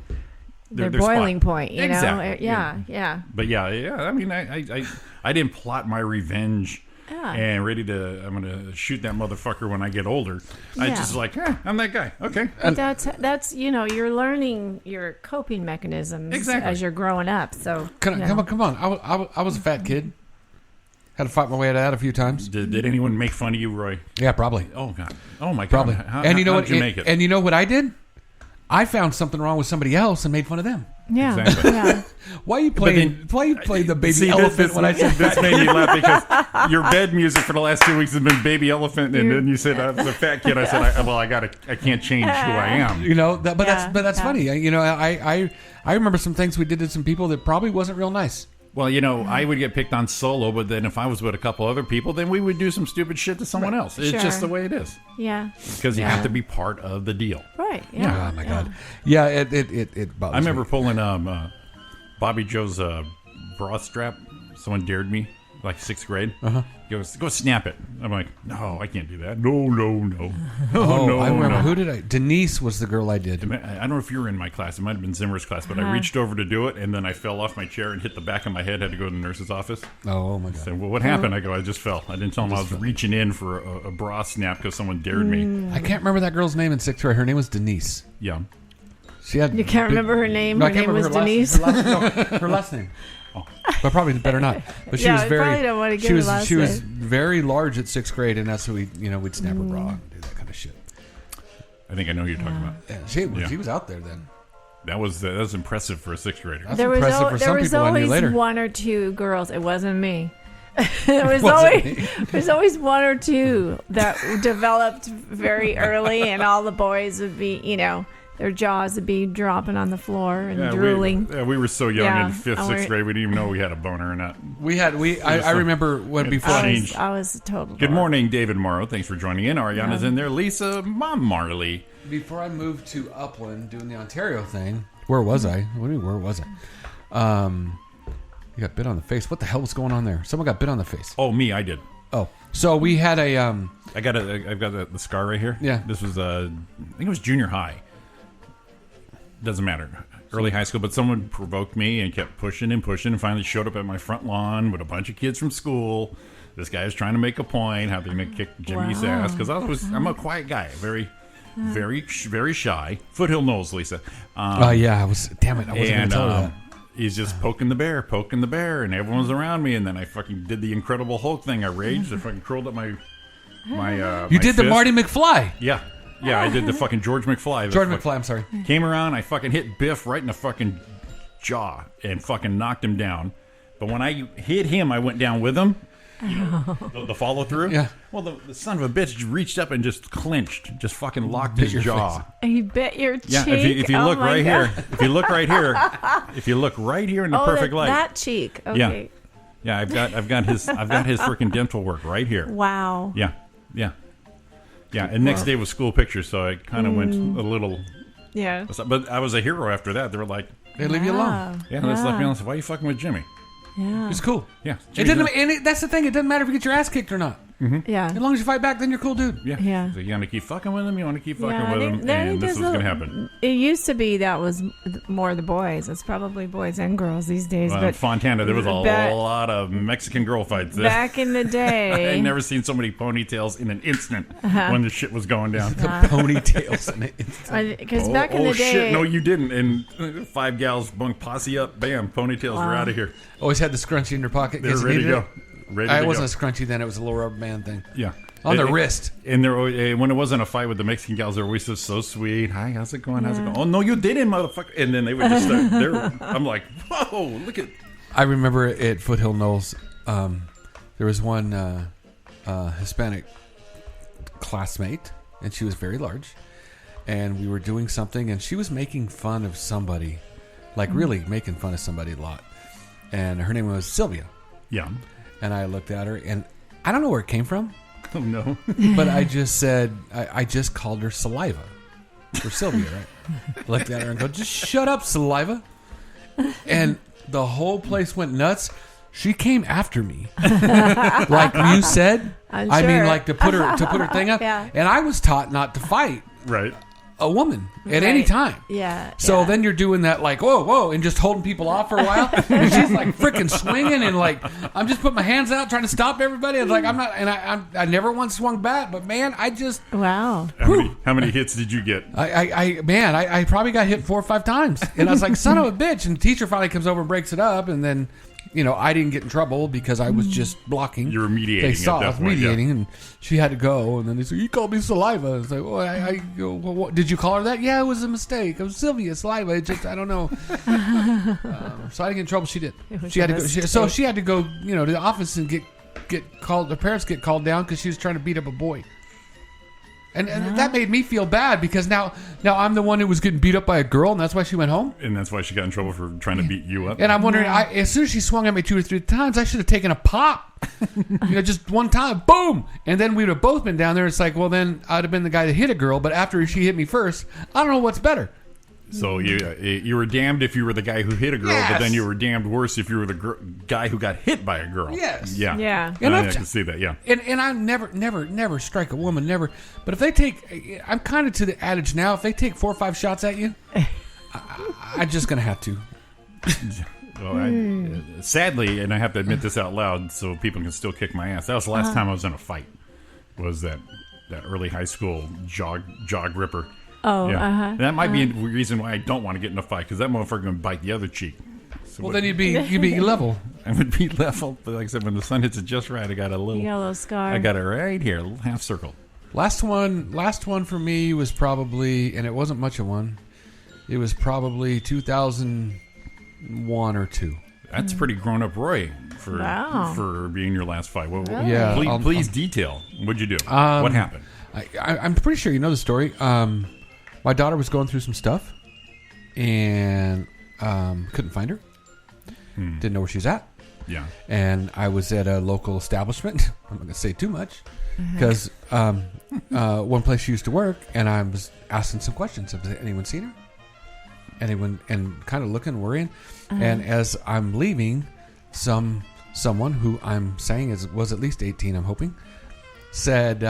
boiling spot. Point. You exactly. know? Yeah. But yeah. I mean, I didn't plot my revenge and ready to. I'm gonna shoot that motherfucker when I get older. I just like, I'm that guy. Okay. But that's you're learning your coping mechanisms as you're growing up. So come on. I was a fat kid. Had to fight my way out of that a few times. Did anyone make fun of you, Roy? Yeah, probably. Oh God. Oh my God. Probably. How did you make it? And you know what I did? I found something wrong with somebody else and made fun of them. Yeah. Exactly. Yeah. Why you playing the baby elephant when I said this made me laugh because your bed music for the last 2 weeks has been baby elephant, and then you said I was a fat kid. I said, I can't change who I am. You know, that's funny. You know, I remember some things we did to some people that probably wasn't real nice. Well, I would get picked on solo, but then if I was with a couple other people, then we would do some stupid shit to someone else. It's just the way it is. Yeah. Because you have to be part of the deal. Right. Yeah. Oh my God. Yeah. It bothers I remember me. pulling Bobby Joe's bra strap. Someone dared me, like 6th grade. He goes, go snap it. I'm like, no, I can't do that. No. I remember. Who did I? Denise was the girl I did. I don't know if you were in my class. It might have been Zimmer's class, but I reached over to do it, and then I fell off my chair and hit the back of my head. Had to go to the nurse's office. Oh my God. I said, well, what happened? I go, I just fell. I didn't tell him I was reaching in for a bra snap because someone dared me. I can't remember that girl's name in 6th grade. Her name was Denise. Yeah. She had. You can't remember her name? No, her name was Denise? Her last name. Oh. But probably better not. But she was very. Probably don't want to give her last she name. was very large at 6th grade, and that's what we'd snap her bra and do that kind of shit. I think I know who you're talking about. Yeah, she was out there then. That was impressive for a 6th grader. That's impressive for some people I knew later. There was always one or two girls. It wasn't me. There's always one or two that developed very early, and all the boys would be, their jaws would be dropping on the floor and drooling. We were so young in 5th, 6th grade, we didn't even know we had a boner or not. I remember when before I was a total. Good morning, David Morrow. Thanks for joining in. Ariana's in there. Lisa, Mom Marley. Before I moved to Upland doing the Ontario thing, where was I? Where was I? You got bit on the face. What the hell was going on there? Someone got bit on the face. Oh, me, I did. Oh, so we had a. I've got the scar right here. Yeah. This was I think it was junior high. Doesn't matter. Early high school, but someone provoked me and kept pushing and finally showed up at my front lawn with a bunch of kids from school. This guy was trying to make a point, how they're going to kick Jimmy's ass, because I'm a quiet guy, very shy. Foothill knows, Lisa. Yeah, I was. Damn it, I wasn't going to tell her that. He's just poking the bear, and everyone was around me, and then I fucking did the Incredible Hulk thing. I raged, I fucking curled up my You did the fist. Marty McFly. Yeah, I did the fucking George McFly. I'm sorry. Came around, I fucking hit Biff right in the fucking jaw and fucking knocked him down. But when I hit him, I went down with him. The follow through. Yeah. Well, the son of a bitch just reached up and just clinched, just fucking locked his jaw. He bit your cheek. Yeah. If you look right here, if you look right here in the perfect light, that cheek. Okay. Yeah. I've got his freaking dental work right here. Wow. Yeah. And next day was school pictures, so I kind of went a little. Yeah. But I was a hero after that. They were like, they leave you alone. Yeah, let's let me alone. Why are you fucking with Jimmy? Yeah. It's cool. Yeah. It doesn't. And that's the thing. It doesn't matter if you get your ass kicked or not. Mm-hmm. Yeah. As long as you fight back, then you're a cool dude. Yeah. So you want to keep fucking with him. You want to keep fucking with him, and this is going to happen. It used to be that was more the boys. It's probably boys and girls these days. Well, but in Fontana, there was a lot of Mexican girl fights. Back in the day, I'd never seen so many ponytails in an instant when the shit was going down. The ponytails in an instant. Because back in the day, shit, no, you didn't. And 5 gals bunk posse up, bam, ponytails were out of here. Always had the scrunchie in your pocket. They're ready to go. It wasn't a scrunchie then; it was a little rubber band thing. Yeah. On the wrist. And when it wasn't a fight with the Mexican gals, they were always so sweet. Hi, how's it going? How's it going? Oh, no, you didn't, motherfucker. And then they would just start there. I'm like, whoa, look at. I remember at Foothill Knolls, there was one Hispanic classmate, and she was very large. And we were doing something, and she was making fun of somebody, like really making fun of somebody a lot. And her name was Sylvia. Yeah. And I looked at her, and I don't know where it came from. Oh, no. But I just said, I just called her Saliva for Sylvia, right? Looked at her and go, just shut up, Saliva. And the whole place went nuts. She came after me. Like you said. I'm I sure. mean, like to put her thing up. Yeah. And I was taught not to fight. Right. a woman at any time. Yeah. So then you're doing that like, whoa, and just holding people off for a while. And she's like freaking swinging, and like I'm just putting my hands out trying to stop everybody. It's like I'm not, and I never once swung bat, but man, I just wow. How many hits did you get? I probably got hit 4 or 5 times, and I was like, son of a bitch. And the teacher finally comes over and breaks it up, and then. I didn't get in trouble because I was just blocking. You were mediating. They saw at that I was point, mediating, yeah. and she had to go. And then they said, "You called me Saliva." I was like, "Well, what, did you call her that?" "Yeah, it was a mistake. It was Sylvia Saliva. It just I don't know." So I didn't get in trouble. She did. She had to go. So she had to go. To the office and get called. Her parents get called down because she was trying to beat up a boy. And that made me feel bad because now I'm the one who was getting beat up by a girl, and that's why she went home. And that's why she got in trouble for trying to beat you up. And I'm wondering, as soon as she swung at me 2 or 3 times, I should have taken a pop. Just one time, boom, and then we would have both been down there. It's like, well, then I'd have been the guy that hit a girl, but after she hit me first, I don't know what's better. So you were damned if you were the guy who hit a girl, Yes. but then you were damned worse if you were the guy who got hit by a girl. Yes. Yeah. And I can see that. Yeah. And I never strike a woman, never. But if they take, I'm kind of to the adage now. If they take 4 or 5 shots at you, I'm just gonna have to. Well, sadly, and I have to admit this out loud, so people can still kick my ass. That was the last time I was in a fight. Was that early high school jog ripper? Oh, yeah. That might be a reason why I don't want to get in a fight, because that motherfucker gonna bite the other cheek. So Well, then you'd be level. I would be level, but like I said, when the sun hits it just right, I got a little scar. I got it right here, a little half circle. Last one for me was probably, and it wasn't much of one. It was probably 2001 or 2. That's pretty grown up, Roy, for being your last fight. Yeah, please detail. What'd you do? What happened? I'm pretty sure you know the story. My daughter was going through some stuff and couldn't find her. Didn't know where she was at. Yeah. And I was at a local establishment. I'm not going to say too much because one place she used to work, and I was asking some questions. Has anyone seen her? Anyone? And kind of looking, worrying. And as I'm leaving, someone who I'm saying was at least 18, I'm hoping, said,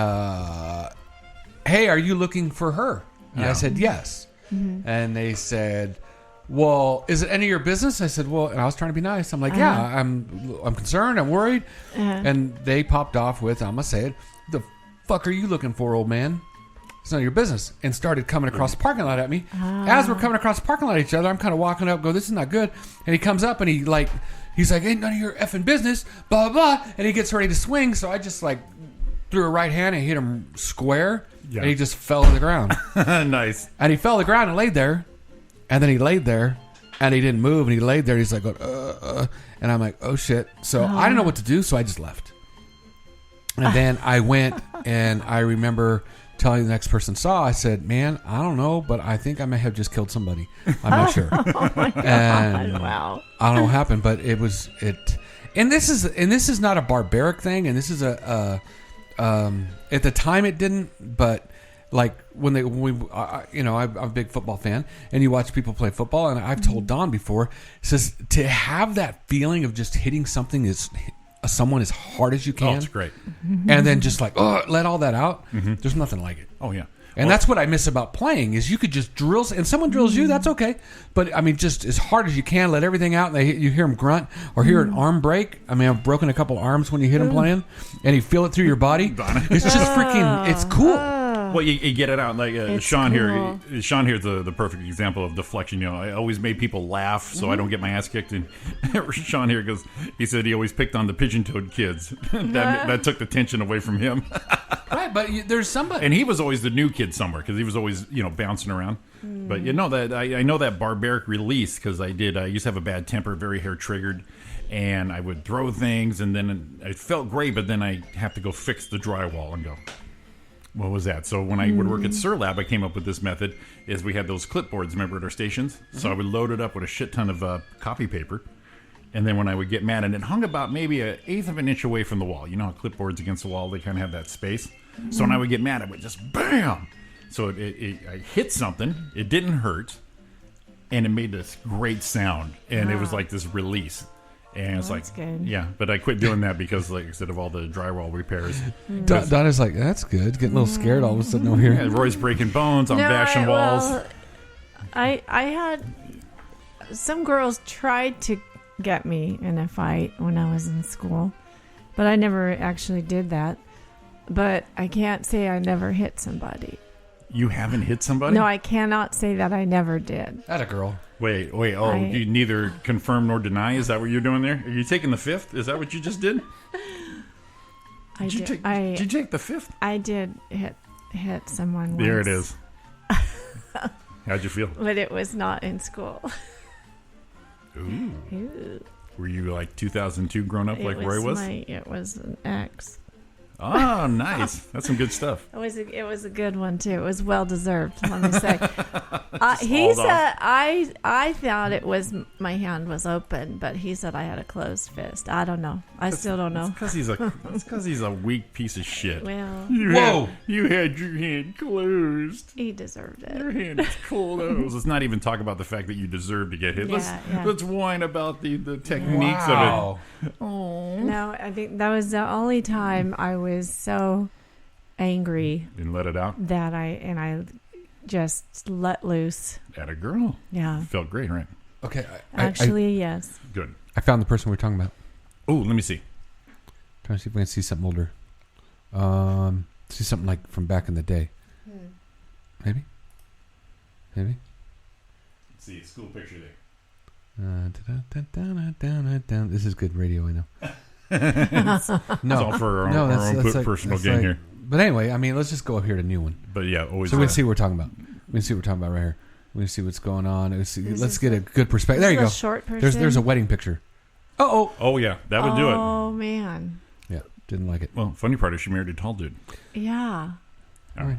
"Hey, are you looking for her?" And I said, "Yes." And they said, "Well, is it any of your business?" I said, "Well," and I was trying to be nice. I'm like, "Yeah, I'm concerned. I'm worried." And they popped off with, I'm gonna say it, "The fuck are you looking for, old man? It's none of your business," and started coming across the parking lot at me. As we're coming across the parking lot at each other, I'm kind of walking up, go, "This is not good." And he comes up and he's like, "Ain't none of your effing business," blah, blah, blah. And he gets ready to swing. So I just threw a right hand and hit him square. Yeah. And he just fell to the ground. Nice. And he fell to the ground and laid there. And then he laid there and he didn't move. And he laid there. And he's like, and I'm like, oh shit. So I didn't know what to do. So I just left. And then I went, and I remember telling the next person saw, I said, "Man, I don't know, but I think I may have just killed somebody. I'm not sure." Oh my God. And Wow. I don't know what happened, but it was it. And this is not a barbaric thing. And this is at the time it didn't, but like I'm a big football fan, and you watch people play football, and I've told Don before, it says to have that feeling of just hitting someone as hard as you can. Oh, it's great. And then just let all that out. There's nothing like it. Oh yeah. And that's what I miss about playing is you could just drill, and someone drills you, that's okay. But I mean, just as hard as you can, let everything out, and you hear them grunt or hear an arm break. I mean, I've broken a couple arms when you hit them playing, and you feel it through your body. Donna. It's just freaking, it's cool. Well, you get it out. Like Sean cool. Sean here's the perfect example of deflection. I always made people laugh so I don't get my ass kicked. And Sean here goes, he said he always picked on the pigeon-toed kids. that took the tension away from him. Right, but there's somebody. And he was always the new kid somewhere because he was always bouncing around. But that I know that barbaric release because I used to have a bad temper, very hair triggered. And I would throw things, and then it felt great, but then I have to go fix the drywall and go, what was that? So when I would work at Surlab, I came up with this method, is we had those clipboards, remember, at our stations? So I would load it up with a shit ton of copy paper, and then when I would get mad, and it hung about maybe 1/8 of an inch away from the wall. You know how clipboards against the wall, they kind of have that space? So when I would get mad, I would just BAM! So I hit something, it didn't hurt, and it made this great sound, and it was like this release. And it's that's good. yeah, but I quit doing that because, like I said, of all the drywall repairs. Donna's like, that's good. Getting a little scared all of a sudden over here. Yeah, Roy's breaking bones. I'm bashing walls. Well, I had some girls tried to get me in a fight when I was in school, but I never actually did that. But I can't say I never hit somebody. You haven't hit somebody? No, I cannot say that I never did. That a girl. Wait. Oh, you neither confirm nor deny? Is that what you're doing there? Are you taking the fifth? Is that what you just did? Did you take the fifth? I did hit someone once. There it is. How'd you feel? But it was not in school. Ooh. Were you like 2002 grown up like Roy was? It was an ex. Oh, nice. That's some good stuff. It was a good one too. It was well deserved, let me say. He said I thought it was my hand was open, but he said I had a closed fist. I don't know. I still don't know. It's because he's a weak piece of shit. Well, you had your hand closed. He deserved it. Your hand is closed. Let's not even talk about the fact that you deserve to get hit. Let's whine about the techniques of it. Oh. No, I think that was the only time I was so angry and let it out that I just let loose at a girl. Yeah, felt great, right? Okay, yes. Good. I found the person we were talking about. Oh, let me see. Trying to see if we can see something older. See something like from back in the day. Maybe. Let's see a school picture there. This is good radio, I know. It's all for our own personal gain here. But anyway, I mean, let's just go up here to a new one. But yeah, always. So we can see what we're talking about. We can see what we're talking about right here. We can see what's going on. Let's get a good perspective. There you go. Short person? There's a wedding picture. Oh yeah, that would do it. Oh man. Yeah, didn't like it. Well, funny part is she married a tall dude. Yeah. All right.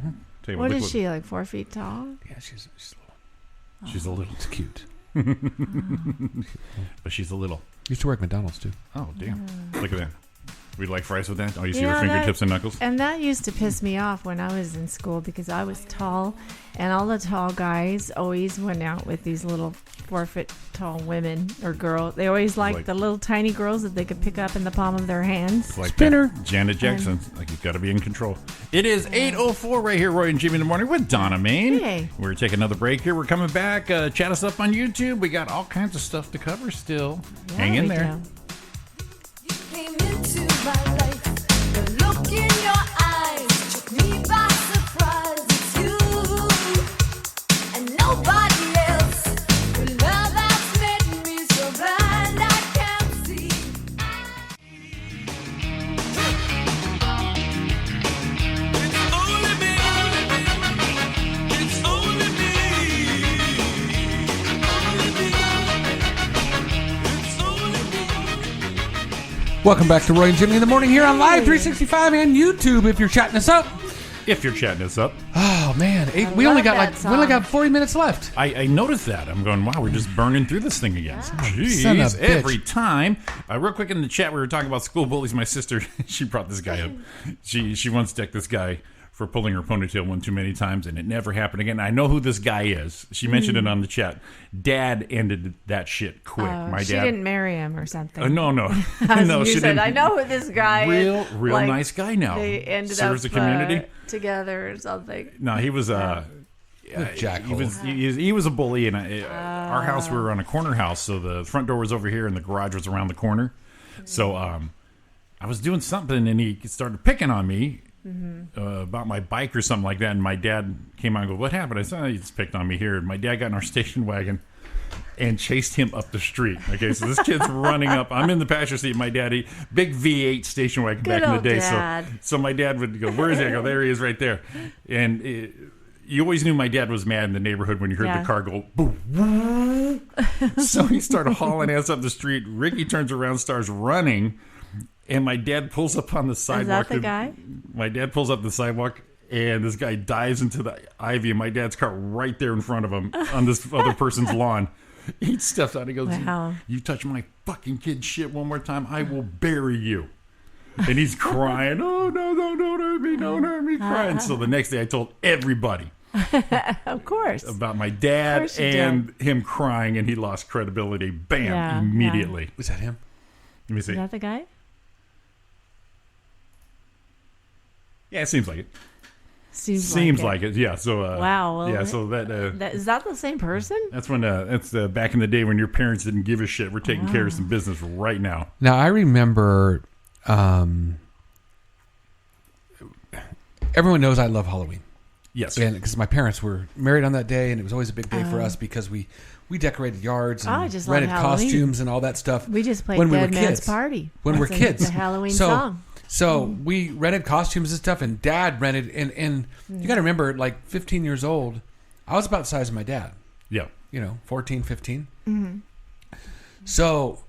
What is she, like 4 feet tall? Yeah, she's little. She's a little. It's cute. But she's a little. Used to work at McDonald's too. Oh damn! Look at that. We'd like fries with that. Oh, you see her fingertips and knuckles. And that used to piss me off when I was in school because I was tall, and all the tall guys always went out with these little 4 foot tall women or girls. They always liked the little tiny girls that they could pick up in the palm of their hands. Like Spinner. Janet Jackson. Like you've got to be in control. It is 8:04 right here, Roy and Jimmy in the morning with Donna, Maine. Hey. We're taking another break here. We're coming back. Chat us up on YouTube. We got all kinds of stuff to cover still. Yeah, hang in there. You came into my life. The look in your eyes took me by surprise. It's you and nobody else. Your love has made me so blind I can't see. It's only me. It's only me. Welcome back to Roy and Jimmy in the morning here on Live 365 and YouTube. If you're chatting us up. Oh man, we only got 40 minutes left. I noticed that. I'm going, wow, we're just burning through this thing again. Son of Jeez, a bitch. every time. Real quick in the chat, we were talking about school bullies. My sister, she brought this guy up. She once decked this guy for pulling her ponytail one too many times, and it never happened again. I know who this guy is. She mentioned it on the chat. Dad ended that shit quick. My dad. She didn't marry him or something. No, no, she said, I know who this guy is. Real nice guy now. They ended Serves up the community together or something. No, he was he was a bully, and our house, we were on a corner house, so the front door was over here and the garage was around the corner. So I was doing something, and he started picking on me. About my bike or something like that, and my dad came out and go, what happened? I said, he just picked on me here. And my dad got in our station wagon and chased him up the street. Okay, so this kid's running up. I'm in the passenger seat. My daddy, big V8 station wagon back in the day. Dad. So my dad would go, where is he? I go, there he is right there. And you always knew my dad was mad in the neighborhood when you heard the car go boom. So he started hauling ass up the street. Ricky turns around, starts running. And my dad pulls up on the sidewalk. Is that the guy? My dad pulls up the sidewalk, and this guy dives into the ivy, and my dad's car right there in front of him on this other person's lawn. He steps out and he goes, wow. You touch my fucking kid's shit one more time, I will bury you. And he's crying, oh, no, don't hurt me, don't hurt me, crying. So the next day I told everybody. Of course. About my dad and him crying, and he lost credibility. Bam, immediately. Was that him? Let me see. Is that the guy? Yeah, it seems like it. Seems like it. Yeah. So. Wow. Well, yeah. So that. Is that the same person? That's when. That's back in the day when your parents didn't give a shit. We're taking care of some business right now. Now I remember. Everyone knows I love Halloween. Yes. And because my parents were married on that day, and it was always a big day for us because we decorated yards and just rented love Halloween. costumes and all that stuff. We just played when we Dead were Man's kids. Party. When we're kids. The Halloween song. So we rented costumes and stuff, and Dad rented, and you got to remember, like 15 years old, I was about the size of my dad. Yeah. 14, 15. Mm-hmm. So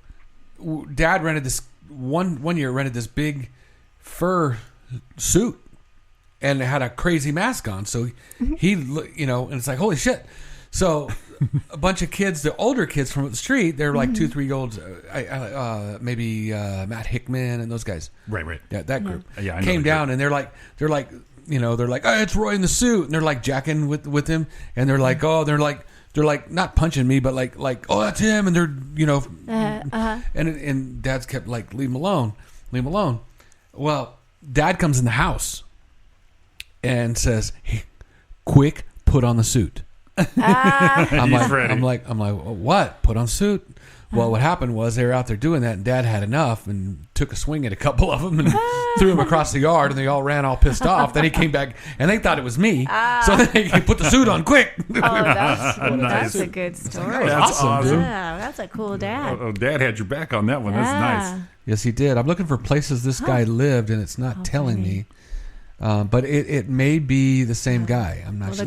Dad rented this, one year rented this big fur suit, and it had a crazy mask on. So he, and it's like, holy shit. So a bunch of kids, the older kids from the street, they're like 2-3-year-olds, maybe Matt Hickman and those guys. Right. Yeah, that group Yeah, I know came that down, group. and they're like, oh, it's Roy in the suit, and they're like jacking with him, and they're like, they're like not punching me, but like, oh, that's him, and they're, and Dad's kept like, leave him alone. Well, Dad comes in the house and says, hey, quick, put on the suit. I'm like, what? Put on suit? Well, what happened was they were out there doing that, and Dad had enough and took a swing at a couple of them and threw them across the yard, and they all ran all pissed off. Then he came back, and they thought it was me, so then he put the suit on quick. That's a good story. That's awesome. Yeah, that's a cool dad. Oh, Dad had your back on that one. That's nice. Yes, he did. I'm looking for places this guy lived, and it's not telling me. But it may be the same guy. I'm not sure.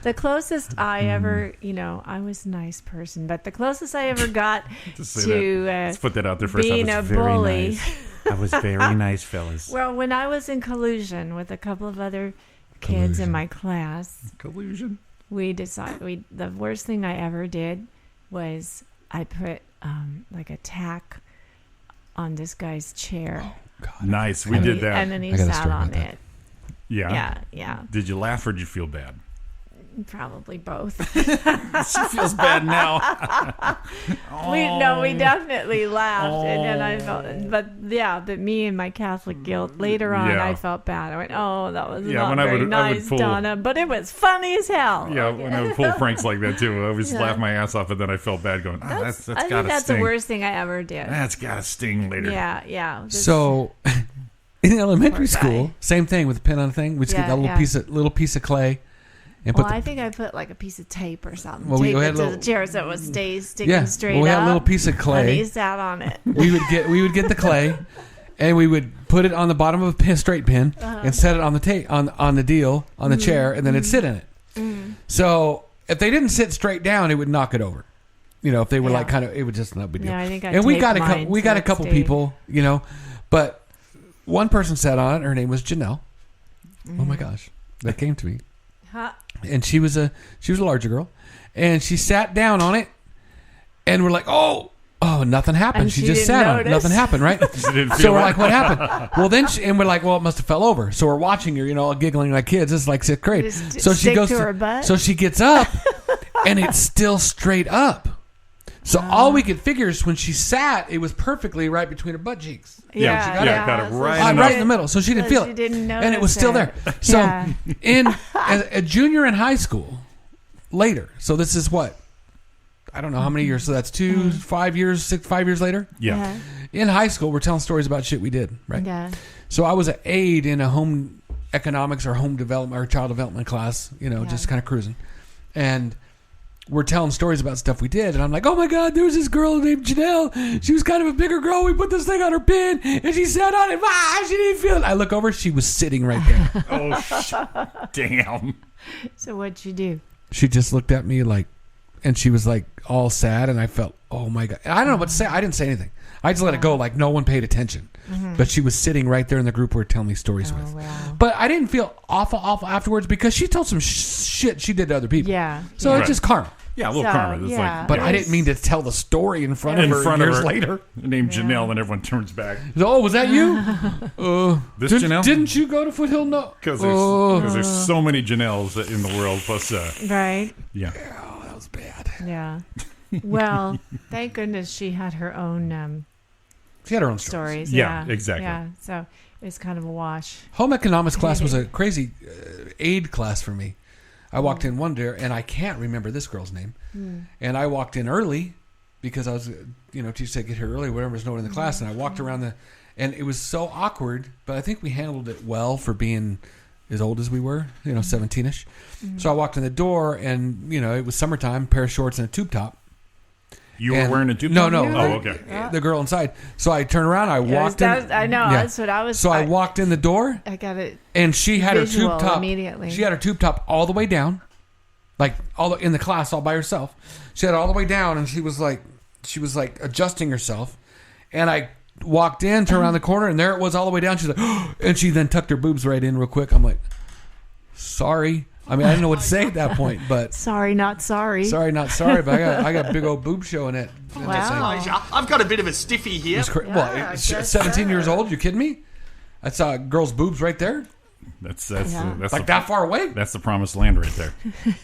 The closest I ever, I was a nice person, but the closest I ever got to let's put that out there first. being a bully. Nice. I was very nice, fellas. Well, when I was in collusion with a couple of other kids in my class, we decided the worst thing I ever did was I put like a tack on this guy's chair. Oh, God. Nice. We did that. And then he sat on it. Yeah. Yeah. Did you laugh or did you feel bad? Probably both. She feels bad now. We definitely laughed, and then I felt, but me and my Catholic guilt. Later on, I felt bad. I went, that was not very nice, Donna, but it was funny as hell. Yeah, when I would pull pranks like that too, I always laugh my ass off, and then I felt bad going, that's gotta sting. That's the worst thing I ever did. That's gotta sting later. Yeah. So, in elementary school, same thing with a pin on a thing. We just get that little piece of clay. I think I put like a piece of tape or something. Well, tape it to the chair so it would stay sticking straight up. We had a little piece of clay. And he sat on it. We would get the clay, and we would put it on the bottom of a straight pin and set it on the on the chair, and then it'd sit in it. Mm-hmm. So if they didn't sit straight down, it would knock it over. If they were like kind of, it would just not be deal. Yeah, I think and we got a couple people, but one person sat on it. Her name was Janelle. Oh my gosh, that came to me. And she was a larger girl, and she sat down on it, and we're like, oh, nothing happened. And she just sat on it. Nothing happened, right? So we're like, what happened? Well, then and we're like, well, it must have fell over. So we're watching her, all giggling like kids. It's like 6th grade. So she goes to her butt. So she gets up, and it's still straight up. So all we could figure is when she sat, it was perfectly right between her butt cheeks. Yeah, she got it right in the middle. So she didn't feel it. And it was still there. So as a junior in high school, later, so this is what? I don't know how many years. So that's 5 years later? Yeah. In high school, we're telling stories about shit we did, right? Yeah. So I was an aide in a home economics or home development or child development class, just kind of cruising. And we're telling stories about stuff we did, and I'm like, oh my God, there was this girl named Janelle. She was kind of a bigger girl. We put this thing on her pin, and she sat on it. She didn't feel it. I look over, she was sitting right there. Damn. So what'd you do? She just looked at me and she was like all sad, and I felt, oh my God. And I don't know what to say. I didn't say anything. I just let it go like no one paid attention. Mm-hmm. But she was sitting right there in the group we were telling me stories with. Wow. But I didn't feel awful afterwards because she told some shit she did to other people. Yeah. So it's just karma. Yeah, a little karma. It's but I didn't mean to tell the story in front of her years later. Named Janelle, and everyone turns back. Oh, was that you? This Janelle? Didn't you go to Foothill? No. Because there's so many Janelles in the world. Plus, right. Yeah. Oh, that was bad. Yeah. Well, thank goodness she had her own She had her own stories. Yeah, exactly. Yeah, so it was kind of a wash. Home economics class was a crazy aid class for me. I walked in one day, and I can't remember this girl's name. And I walked in early because I was, teacher said get here early, whatever, there's no one in the class. And I walked around and it was so awkward, but I think we handled it well for being as old as we were, 17-ish. So I walked in the door, and, it was summertime, pair of shorts and a tube top. You were wearing a tube top? No. Oh, okay. The girl inside. So I turned around, I walked in. I know, that's what I was. So I walked in the door. I got it. And she had her tube top. Immediately. She had her tube top all the way down. Like in the class all by herself. She had it all the way down, and she was like adjusting herself. And I walked in, turned around the corner, and there it was all the way down. She's like, oh, and she then tucked her boobs right in real quick. I'm like, sorry. I mean, I didn't know what to say at that point, but sorry, not sorry. Sorry, not sorry. But I got big old boob showing it. Wow. I've got a bit of a stiffy here. Well, 17 years old. You kidding me? I saw a girl's boobs right there. That's like that far away. That's the promised land right there.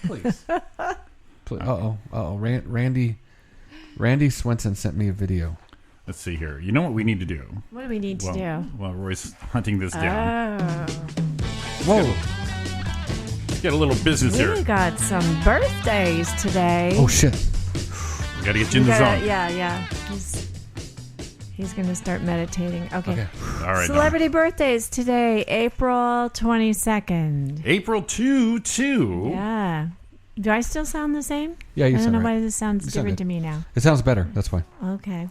Please. Randy Swenson sent me a video. Let's see here. You know what we need to do? What do we need to do? Well, Roy's hunting this down. Whoa. Get a little business here. We got some birthdays today. Oh shit! We got to get you in the zone. Yeah. He's going to start meditating. Okay. All right. Celebrity birthdays today, April 22nd. April 2/2. Yeah. Do I still sound the same? Yeah, you I don't sound know right. why this sounds different to me now. It sounds better. That's fine. Okay.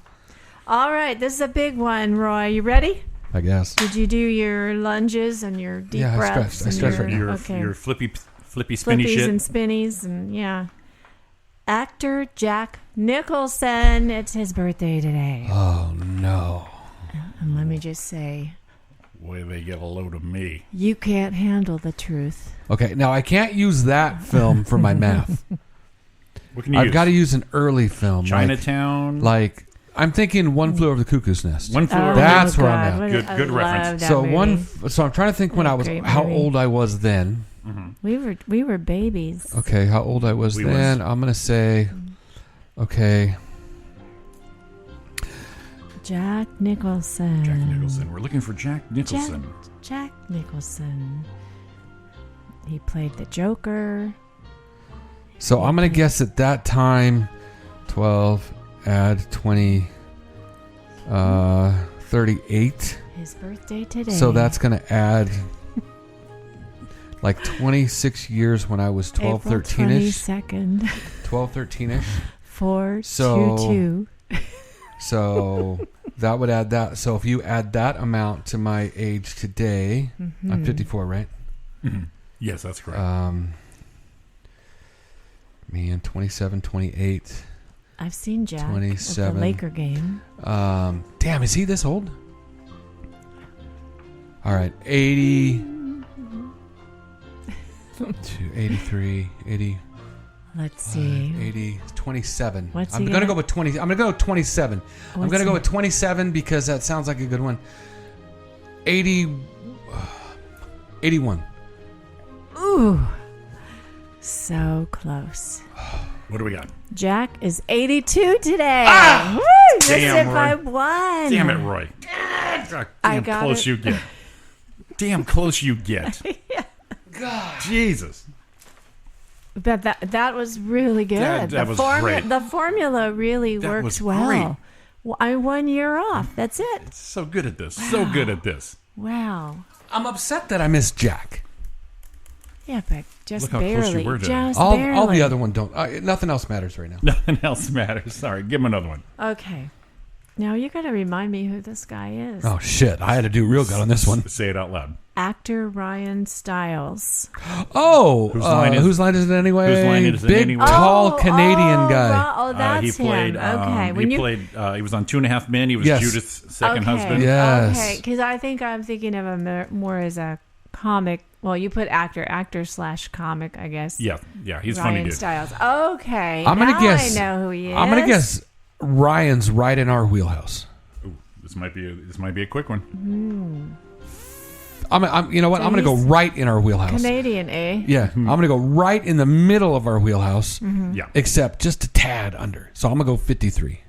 All right. This is a big one, Roy. You ready? I guess. Did you do your lunges and your deep breaths? I stressed right now. Your flippy spinny shit. Flippies and spinnies and Actor Jack Nicholson. It's his birthday today. Oh no. And let me just say, boy, they get a load of me. You can't handle the truth. Okay, now I can't use that film for my math. What can you I've use? got to use an early film. Chinatown. Like I'm thinking One Flew Over the Cuckoo's Nest. One Flew Over. That's God, where I'm at. Good reference. So I'm trying to think when I was how old I was then. Mm-hmm. We were babies. Okay, how old I was then? I'm gonna say, okay. Jack Nicholson. Jack Nicholson. We're looking for Jack Nicholson. Jack Nicholson. He played the Joker. So I'm gonna guess at that time, 12 add 20, 38. His birthday today. So that's gonna add like 26 years when I was 12, 13-ish. 22nd. 12, 13-ish. 422. So that would add that. So if you add that amount to my age today, I'm 54, right? Mm-hmm. Yes, that's correct. Man, 27, 28. I've seen Jack 27. at the Laker game. Damn, is he this old? All right, 80. 83, 80. Let's see. 80, 27. What's I'm he going to got? go with 20. I'm going to go with 27. I'm What's going to go he- with 27 because that sounds like a good one. 80, 81. Ooh. So close. What do we got? Jack is 82 today. Ah! Woo! Just Damn, if I Roy. won. Damn it, Roy. Damn got close it. you get. Damn close you get. God. Jesus. But that was really good. That was great. The formula really That works was well. great. Well, I'm 1 year off. That's it. So good at this. So good at this. Wow. I'm upset that I missed Jack. Yeah, but just Look how close you barely. were to it. Just All barely. the other one don't. Nothing else matters right now. Nothing else matters. Sorry. Give him another one. Okay. Now you got to remind me who this guy is. Oh shit! I had to do real good on this one. Say it out loud. Actor Ryan Stiles. Oh, Whose line is it anyway? Whose line is it Big, anyway? tall Canadian guy. Oh, that's he played, him. Okay. he played. He was on 2.5 Men. He was Yes. Judith's second Okay. husband. Yes. Okay, because I think I'm thinking of him more as a comic. Well, you put actor/comic, I guess. Yeah. He's Ryan funny, dude. Stiles. Okay. I'm gonna now guess. I know who he is. I'm gonna guess Ryan's right in our wheelhouse. Ooh, this might be a quick one. I'm you know what? So I'm gonna go he's right in our wheelhouse. Canadian, eh? Yeah, I'm gonna go right in the middle of our wheelhouse. Mm-hmm. Yeah. Except just a tad under. So I'm gonna go 53.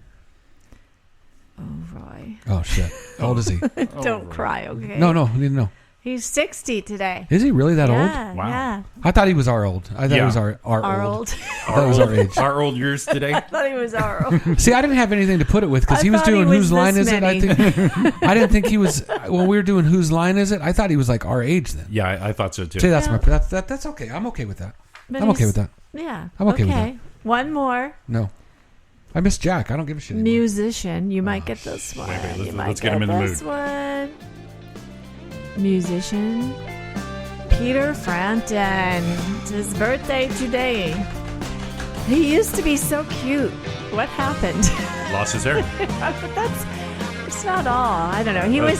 Oh, Roy. Oh, shit. How old is he? Don't cry, okay? No, I didn't know. He's 60 today. Is he really that old? Wow. Yeah. I thought he was our old. I thought he was our old. I thought he was our age. Our old years today. I thought he was our old. See, I didn't have anything to put it with because he was doing Whose Line Is It? I think I didn't think he was when we were doing Whose Line Is It. I thought he was like our age then. Yeah, I thought so too. See, that's that's okay. I'm okay with that. But I'm okay with that. Yeah. I'm okay with that. One more. No. I miss Jack. I don't give a shit anymore. Musician. You might get this one. Let's get him in the mood. This one. Musician. Peter Frampton. It's his birthday today. He used to be so cute. What happened? Lost his hair. That's not all. I don't know. He was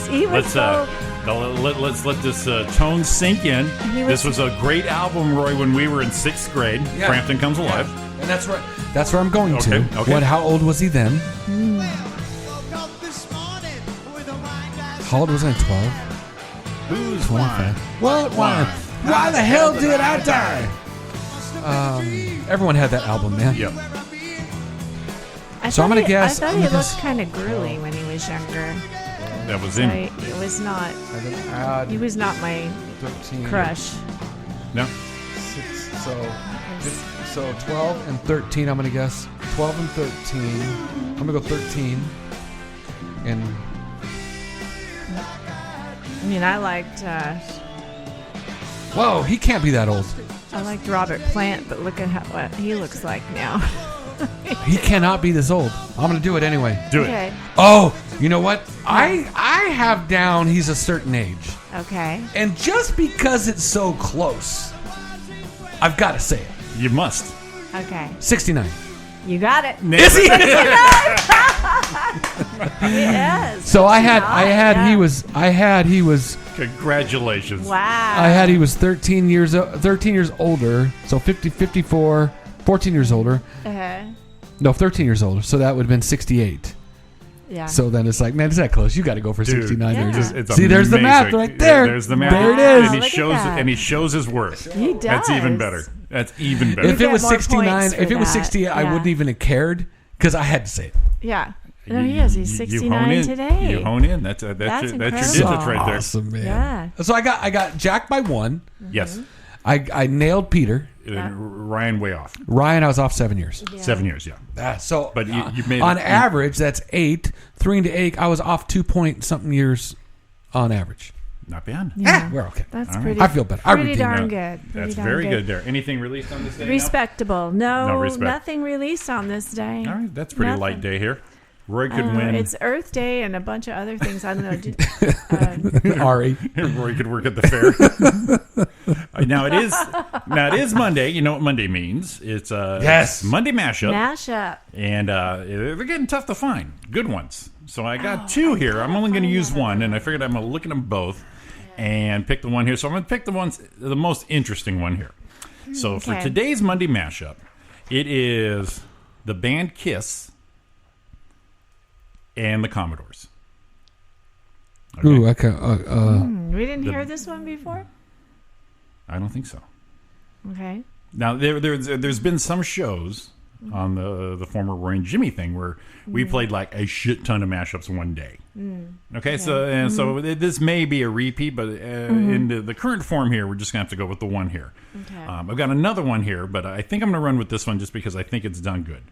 so... Let's let this tone sink in. This was a great album, Roy, when we were in 6th grade. Yeah. Frampton Comes Alive. Yeah. And that's where I'm going to. Okay. How old was he then? How old was I? 12? Who's 25? What? Why the hell did I die? Everyone had that album, man. Yep. So I'm gonna guess. I thought he looked kind of girly when he was younger. That was in. It was not. He was not my 13. crush. No. 6, so 12 and 13. I'm gonna guess 12 and 13. I'm gonna go 13. And I mean, I liked. Whoa, he can't be that old. I liked Robert Plant, but look at what he looks like now. He cannot be this old. I'm gonna do it anyway. Do it. Oh, you know what? I have down he's a certain age. Okay. And just because it's so close, I've got to say it. You must. Okay. 69. You got it. Is he? Yes. So I had he was. Congratulations. Wow. I had he was 13 years older. So 54, 14 years older. No, 13 years older. So that would have been 68. Yeah. So then it's like, man, is that close? You got to go for 69 years. It's See, there's the math right there. There's the math. There it is. And he shows his worth. He does. That's even better. If it was 69, if it was 68, I wouldn't even have cared because I had to say it. Yeah. No, he is. He's 69 today. You hone in. That's your digits right there. Awesome, man. Yeah. So I got Jack by 1. Yes. I nailed Peter. Ryan way off. Ryan, I was off 7 years. Yeah. 7 years, yeah. But you made on it. average, that's 8. 3 into 8, I was off 2 point something years on average. Not bad. Yeah. We're okay. That's All pretty. I feel better. Pretty darn good. That's very good there. Anything released on this day? Respectable. No respect. Nothing released on this day. All right, that's a pretty light day here. Roy could win. It's Earth Day and a bunch of other things. I don't know. Ari. Roy could work at the fair. Now it is Monday. You know what Monday means? It's yes, Monday Mashup. Mashup. And they're getting tough to find. Good ones. So I got 2 here. I'm only going to use one, and I figured I'm going to look at them both and pick the one here. So I'm going to pick the most interesting one here. So for today's Monday Mashup, it is the band Kiss and the Commodores. Okay. Ooh, okay. We didn't hear this one before? I don't think so. Okay. Now, there's been some shows on the former Roy and Jimmy thing where we played like a shit ton of mashups one day. Okay, so this may be a repeat, but in the current form here, we're just going to have to go with the one here. Okay. I've got another one here, but I think I'm going to run with this one just because I think it's done good.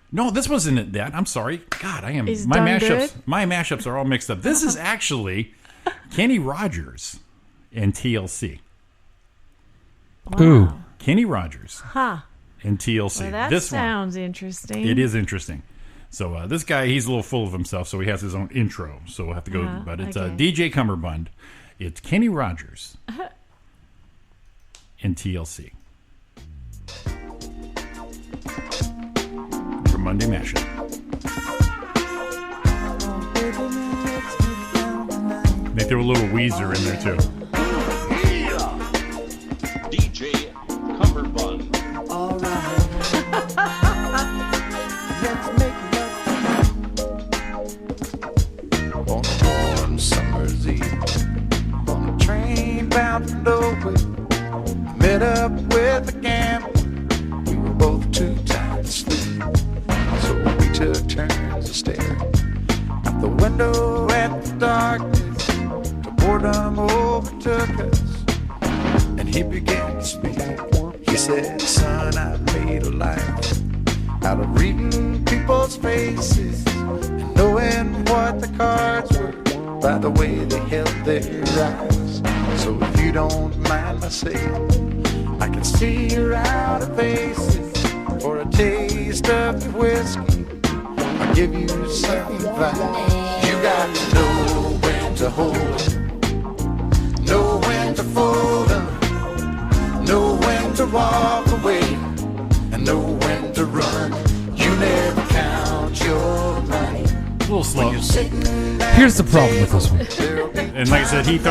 No, this wasn't that. I'm sorry. God, I am. My mashups are all mixed up. This is actually Kenny Rogers and TLC. Wow. Ooh. Kenny Rogers. Huh. And TLC. Well, that sounds interesting. It is interesting. So this guy, he's a little full of himself, so he has his own intro. So we'll have to go. But it's DJ Cummerbund. It's Kenny Rogers and TLC. For Monday Mashup. They threw a little Weezer in there, too. DJ Cummerbund. All right. Let's make love. On a warm summer's eve, on a train bound for nowhere, met up with a gambler. We were both too tired to sleep, so we took turns to stare out the window darkness, the boredom overtook us, and he began to speak. He said, son, I've made a life out of reading people's faces and knowing what the cards were by the way they held their eyes. So if you don't mind my saying, I can see you're out of faces for a taste of the whiskey. I'll give you some advice. You got to know when to hold 'em, know when to fold 'em, know when to walk away, and know when to run. You never count your money. A little slow. Here's the problem with this one. And like I said, he's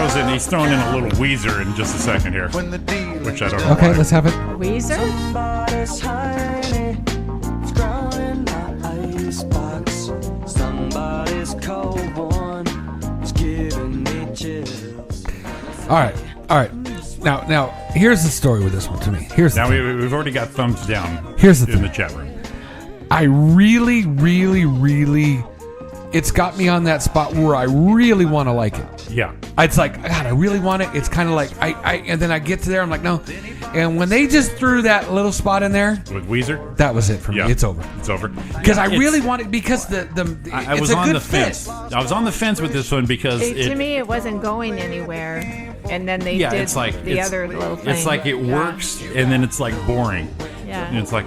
throwing in a little Weezer in just a second here, which I don't know. Okay, why. let's have it. Weezer? Somebody's honey is growing in my icebox. Somebody's cold one is giving me chills. All right. Now, here's the story with this one to me. Now we've already got thumbs down. Here's the in thing. the chat room. I really, it's got me on that spot where I really want to like it. Yeah. It's like, God, I really want it. It's kind of like, and then I get to there, I'm like, no. And when they just threw that little spot in there. With Weezer? That was it for me. It's over. It's over. Because I really want it, because I it's was a on good the fence. I was on the fence with this one because To me, it wasn't going anywhere. And then they did it's like, the other little thing. It's like it works, and then it's like boring. Yeah. And it's like,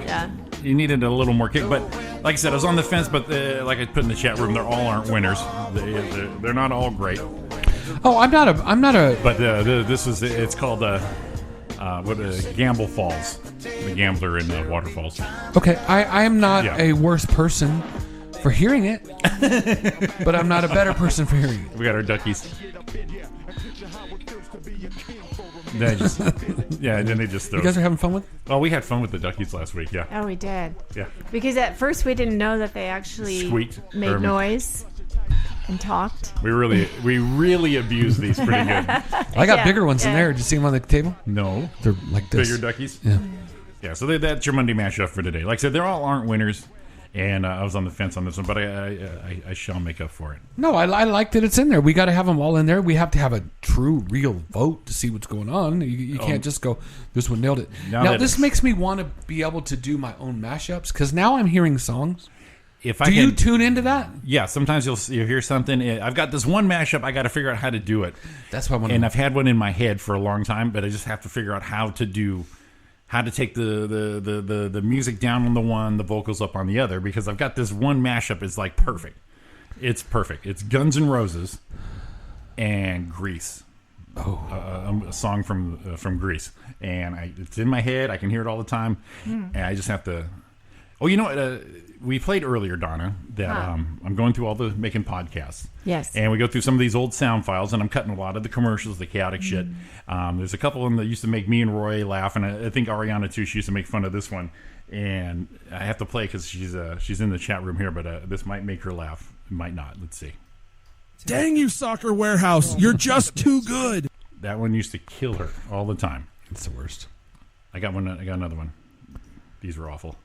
you needed a little more kick. But like I said, I was on the fence, but like I put in the chat room, they all aren't winners. They're not all great. Oh, I'm not a. But this is, it's called Gamble Falls. The gambler in the waterfalls. Okay, I am not a worse person for hearing it, but I'm not a better person for hearing it. We got our duckies. Then they just throw. You guys are having fun with it? Oh, we had fun with the duckies last week, yeah. Oh, we did. Yeah. Because at first we didn't know that they actually Squeaked. made noise and talked. We really abused these pretty good. I got bigger ones in there. Did you see them on the table? No. They're like this. Bigger duckies? Yeah. Yeah, so that's your Monday mashup for today. Like I said, they all aren't winners, and I was on the fence on this one, but I shall make up for it. No, I like that it's in there. We got to have them all in there. We have to have a true, real vote to see what's going on. You can't just go, this one nailed it. Now this makes me want to be able to do my own mashups, because now I'm hearing songs. Do you tune into that? Yeah, sometimes you'll hear something. I've got this one mashup. I got to figure out how to do it. That's what I want. And I've had one in my head for a long time, but I just have to figure out how to take the music down on the one, the vocals up on the other, because I've got this one mashup. It's like perfect. It's perfect. It's Guns N' Roses and Grease. Oh, a song from Grease, and it's in my head. I can hear it all the time, and I just have to. Oh, you know what? We played earlier, Donna, that I'm going through all the making podcasts. Yes. And we go through some of these old sound files, and I'm cutting a lot of the commercials, the chaotic shit. There's a couple of them that used to make me and Roy laugh, and I think Ariana, too, she used to make fun of this one. And I have to play because she's in the chat room here, but this might make her laugh. It might not. Let's see. Dang you, Soccer Warehouse. You're just too good. That one used to kill her all the time. It's the worst. I got another one. These were awful.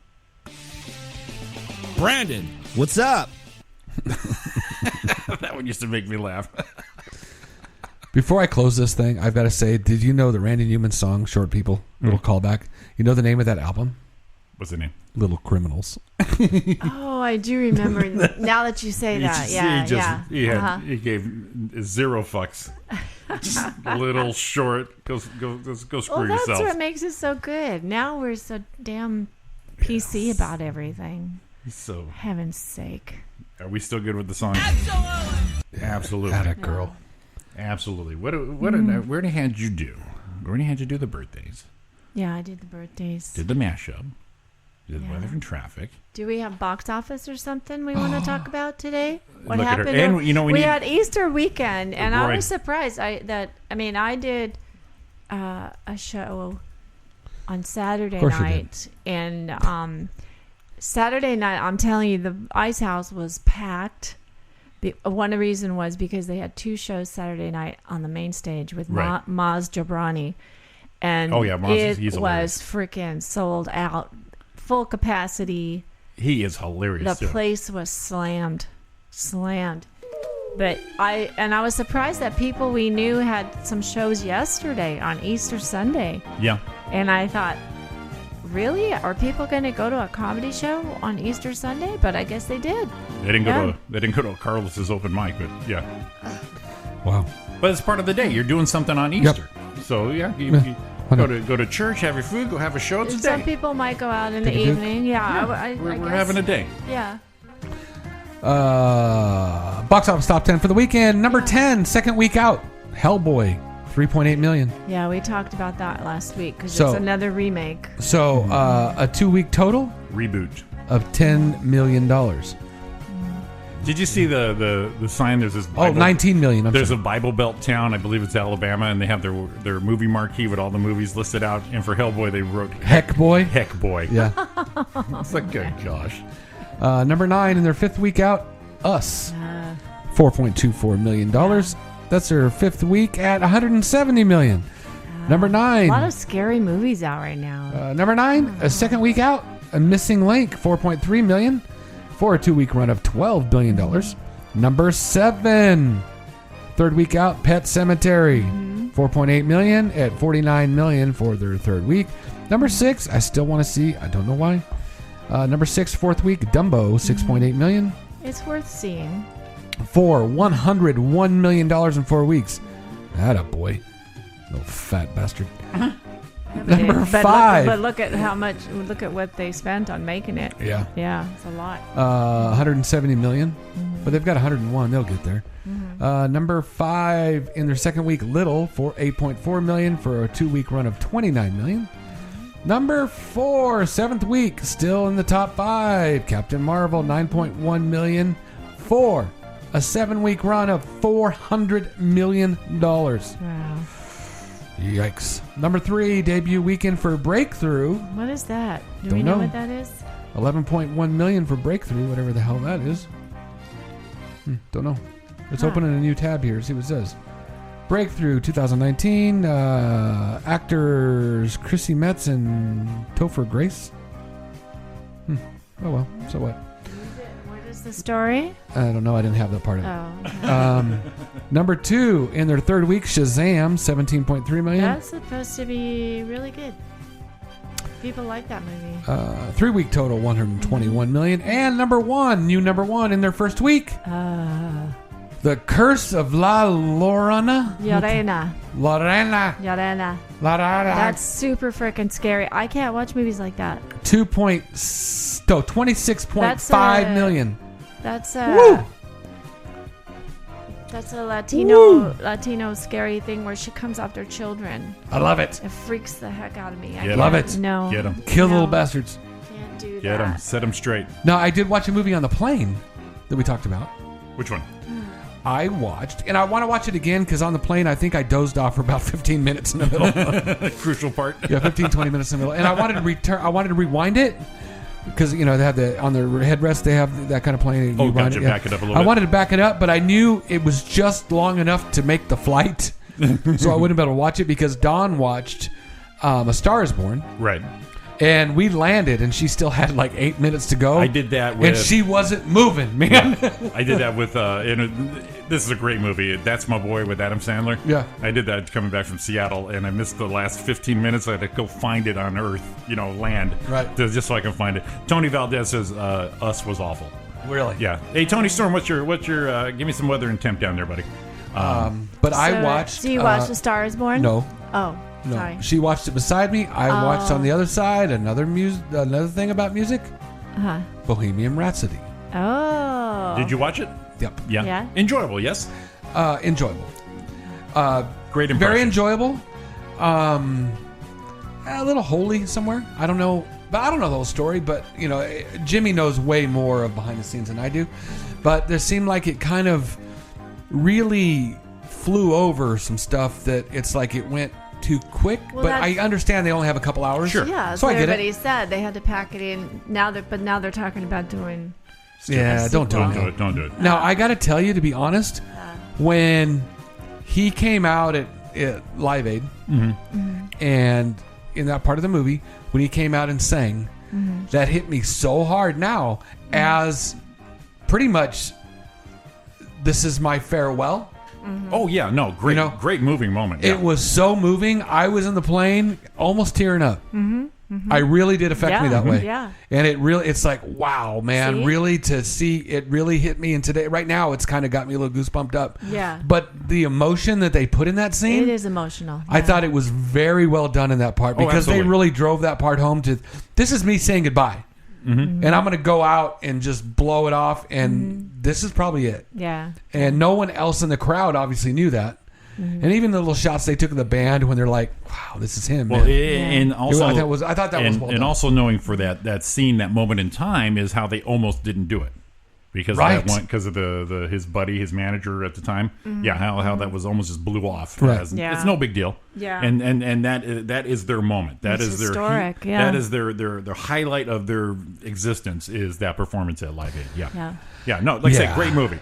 Brandon, what's up? That one used to make me laugh. Before I close this thing, I've got to say, did you know the Randy Newman song, Short People? Little callback. You know the name of that album? What's the name? Little Criminals. Oh, I do remember now that you say that. He gave zero fucks. Just little short. Go screw yourself. That's what makes it so good. Now we're so damn PC about everything. So, heaven's sake. Are we still good with the song? Absolutely. Had a girl. Absolutely. Where had you do? Where had you do the birthdays? Yeah, I did the birthdays. Did the mashup. Did the weather and traffic. Do we have box office or something we want to talk about today? What Look happened? And, we had Easter weekend, and I was surprised. I did a show on Saturday night, and Saturday night, I'm telling you, the Ice House was packed. One reason was because they had two shows Saturday night on the main stage with Maz Jobrani. And he's was freaking sold out, full capacity. He is hilarious. The place was slammed. But I was surprised that people we knew had some shows yesterday on Easter Sunday. Yeah. And I thought, really? Are people going to go to a comedy show on Easter Sunday? But I guess they did. They didn't go to Carlos's open mic, but yeah. Wow. But it's part of the day. You're doing something on Easter. Yep. So you go to church, have your food, go have a show. It's a Some day. people might go out in the evening. Yeah. We're guess. having a day. Yeah. Box office top 10 for the weekend. Number 10, second week out. Hellboy, 3.8 million. Yeah, we talked about that last week because So- it's another remake. So a 2-week total Reboot. of $10 million. Did you see the sign? There's this. Oh, 19 million. There's a Bible Belt town, I believe it's Alabama, and they have their movie marquee with all the movies listed out. And for Hellboy, they wrote Heck Boy. Heck Boy. Yeah. It's like, good gosh. Number 9 in their 5th week out, Us. $4.24 million. That's their 5th week at $170 million. Number 9. A lot of scary movies out right now. Number 9, a second week out, A Missing Link, $4.3 million for a 2-week run of $12 billion. Number 7, third week out, Pet Cemetery, $4.8 million at $49 million for their 3rd week. Number 6, I still want to see, I don't know why. Number 6, 4th week, Dumbo, $6.8 million. It's worth seeing. For $101 million in 4 weeks. Atta boy. Little fat bastard. Number 5. But look at how much. Look at what they spent on making it. Yeah. Yeah, it's a lot. 170 million. But they've got 101. They'll get there. Number 5 in their 2nd week, Little, for $8.4 million for a 2-week run of $29 million. Number 4, 7th week, still in the top 5, Captain Marvel, $9.1 million for a 7-week run of $400 million. Wow. Yikes. Number 3, debut weekend for Breakthrough. What is that? Do Don't we know know. what that is? $11.1 million for Breakthrough, whatever the hell that is. Don't know. Let's open a new tab here, see what it says. Breakthrough 2019. Actors Chrissy Metz and Topher Grace. Oh well, so what? What is the story? I don't know. I didn't have that part of it. Oh, okay. Number 2 in their 3rd week, Shazam, $17.3 million. That's supposed to be really good. People like that movie. 3-week total, $121 million. And number 1 in their 1st week. The Curse of La Llorona. Llorena. Llorena. That's super freaking scary. I can't watch movies like that. $26.5 million. That's Woo! That's a Latino scary thing where she comes after children. I love it. It freaks the heck out of me. Get 'em. Love it. No. Get 'em. Kill the little bastards. Can't do Get that. them. Set them straight. No, I did watch a movie on the plane that we talked about. Which one? I watched, and I want to watch it again because on the plane I think I dozed off for about 15 minutes in the middle. Crucial part. Yeah, 15, 20 minutes in the middle. And I wanted to rewind it because they have on their headrest they have that kind of plane. Oh, gotcha. Back it up a little I bit. wanted to back it up, but I knew it was just long enough to make the flight, so I wouldn't be able to watch it because Dawn watched A Star Is Born. Right. And we landed, and she still had like 8 minutes to go. I did that with... And she wasn't moving, man. I did that with... this is a great movie. That's My Boy with Adam Sandler. Yeah. I did that coming back from Seattle, and I missed the last 15 minutes. I had to go find it on Earth, land. Right. Just so I can find it. Tony Valdez says Us was awful. Really? Yeah. Hey, Tony Storm, what's your give me some weather and temp down there, buddy. But I watched... So you watched A Star Is Born? No. Oh. No, Sorry. she watched it beside me. I watched on the other side another thing about music. Bohemian Rhapsody. Oh. Did you watch it? Yep. Yeah. Enjoyable, yes? Enjoyable. Great impression. Very enjoyable. A little holy somewhere. I don't know. But I don't know the whole story. But, Jimmy knows way more of behind the scenes than I do. But there seemed like it kind of really flew over some stuff that it's like it went too quick. Well, but I understand they only have a couple hours. Sure. Yeah, so I get everybody it. said they had to pack it in. Now they're talking about doing. Yeah, don't do it. Don't do it. Now, I got to tell you, to be honest, when he came out at Live Aid, and in that part of the movie, when he came out and sang, that hit me so hard now as pretty much "This is my farewell." Oh yeah, no, great, great moving moment. Yeah. It was so moving. I was in the plane, almost tearing up. I really did affect me that way. Yeah. And it's like, wow, man, See? really to see it really hit me. And today, right now, it's kind of got me a little goosebumped up. Yeah. But the emotion that they put in that scene, It is emotional. I thought it was very well done in that part because they really drove that part home to, this is me saying goodbye. And I'm going to go out and just blow it off. And this is probably it. Yeah. And no one else in the crowd obviously knew that. And even the little shots they took of the band when they're like, "Wow, this is him." Well, man. and also I thought that was well done. And also knowing for that scene, that moment in time, is how they almost didn't do it because Right. of that one, because of the his buddy, his manager at the time. Yeah, how that was almost just blew off. Right. It's no big deal. Yeah. And that is their moment. That It's is historic, their yeah. that is their highlight of their existence is that performance at Live Aid. Yeah. Yeah, no, like I said, great movie.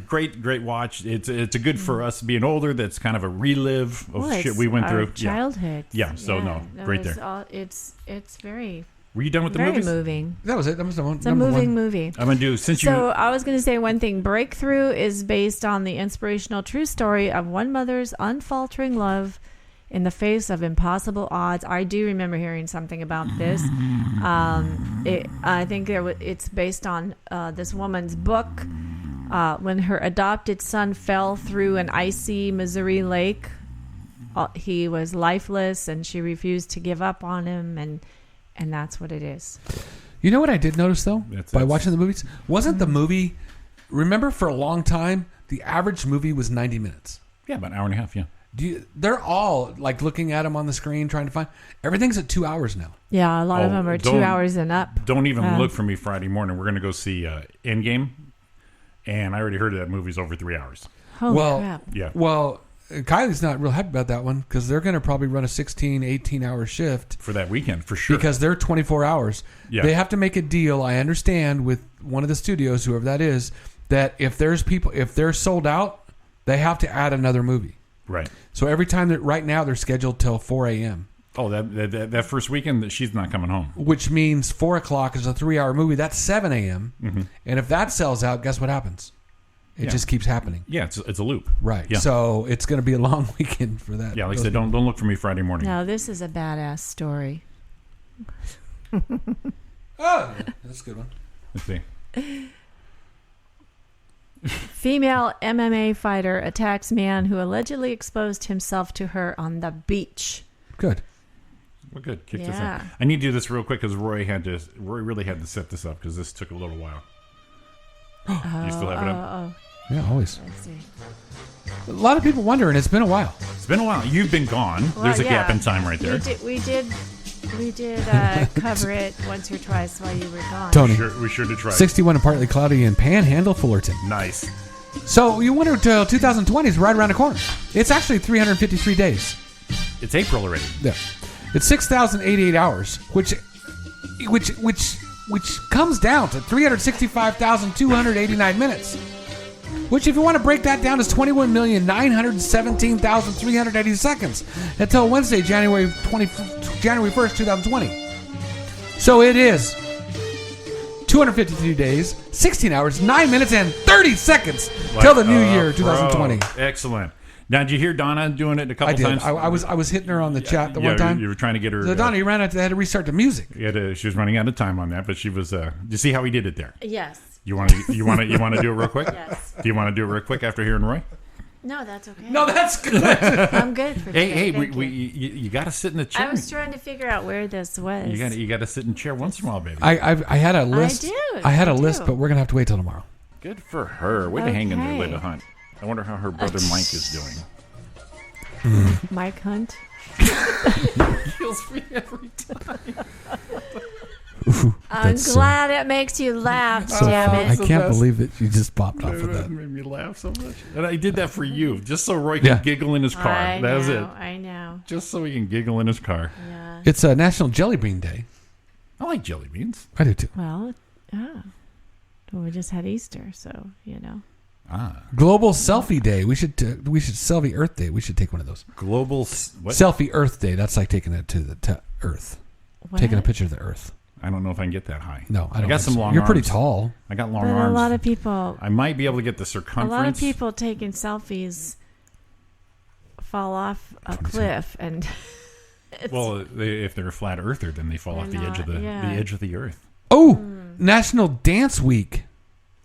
Great watch. It's a good for us being older. That's kind of a relive of shit we went through. Childhood. Yeah. So great there. It's very. Were you done with the very movies? moving. That was it. That was the one. It's a moving movie. I'm gonna do So I was going to say one thing. Breakthrough is based on the inspirational true story of one mother's unfaltering love in the face of impossible odds. I do remember hearing something about this. I think it's based on this woman's book. When her adopted son fell through an icy Missouri lake, he was lifeless, and she refused to give up on him, and that's what it is. You know what I did notice though by watching the movies wasn't the movie. Remember, for a long time, the average movie was 90 minutes. Yeah, about an hour and a half. Yeah. They're all like looking at them on the screen, trying to find. Everything's at 2 hours now. Yeah, a lot of them are 2 hours and up. Don't even look for me Friday morning. We're going to go see Endgame, and I already heard that movie's over 3 hours. Holy crap. Yeah. Well, Kylie's not real happy about that one because they're going to probably run a 16, 18-hour shift for that weekend, for sure. Because they're 24 hours. Yeah. They have to make a deal, I understand, with one of the studios, whoever that is, that if they're sold out, they have to add another movie. Right. So every time right now they're scheduled till 4 a.m. Oh, that first weekend she's not coming home. Which means 4 o'clock is a 3-hour movie. That's 7 a.m. And if that sells out, guess what happens? It just keeps happening. Yeah, it's a loop. Right. Yeah. So it's going to be a long weekend for that. Yeah, like I said, don't look for me Friday morning. No, this is a badass story. Oh, that's a good one. Let's see. Female MMA fighter attacks man who allegedly exposed himself to her on the beach. Good. Well, good. Kick this in. I need to do this real quick because Roy really had to set this up because this took a little while. Do you still have it up? Yeah, always. Let's see. A lot of people wonder, and it's been a while. It's been a while. You've been gone. Well, There's a yeah. gap in time right there. We did cover it once or twice while you were gone. Tony. We sure did try. 61 and partly cloudy in Panhandle, Fullerton. Nice. So you wonder till 2020 is right around the corner. It's actually 353 days. It's April already. Yeah. It's 6,088 hours, which comes down to 365,289 minutes. Which, if you want to break that down, is 21,917,380 seconds until Wednesday, January 1st, 2020. So it is 252 days, 16 hours, 9 minutes, and 30 seconds till the new year, 2020. Excellent. Now, did you hear Donna doing it a couple times? I was hitting her on the chat the one time. You were trying to get her. So Donna, you ran out. They had to restart the music. She was running out of time on that, but she was. Do you see how he did it there? Yes. You want to do it real quick? Yes. Do you want to do it real quick after hearing Roy? No, that's okay. No, that's good. I'm good for today. Hey, you got to sit in the chair. I was trying to figure out where this was. You got to sit in the chair once in a while, baby. I had a list. I had a list, do. but we're gonna have to wait till tomorrow. Good for her. Way to hang in there, way to hunt. I wonder how her brother Mike is doing. Mike Hunt. Kills me every time. I'm glad it makes you laugh, damn it. I can't believe that you just popped off of that. It made me laugh so much. And I did that for you, just so Roy can giggle in his car. That was it. I know. Just so he can giggle in his car. Yeah. It's a National Jelly Bean Day. I like jelly beans. I do too. Well, we just had Easter, so you know. Global Selfie Day. We should Selfie Earth Day. We should take one of those. Global what? Selfie Earth Day. That's like taking it to the Earth. What? Taking a picture of the Earth. I don't know if I can get that high. No, I don't got think some so. long You're arms. pretty tall. I got long But arms. a lot of people. I might be able to get the circumference. A lot of people taking selfies fall off a cliff, and well, if they're a flat earther, then they fall off the edge of the edge of the earth. Oh, National Dance Week.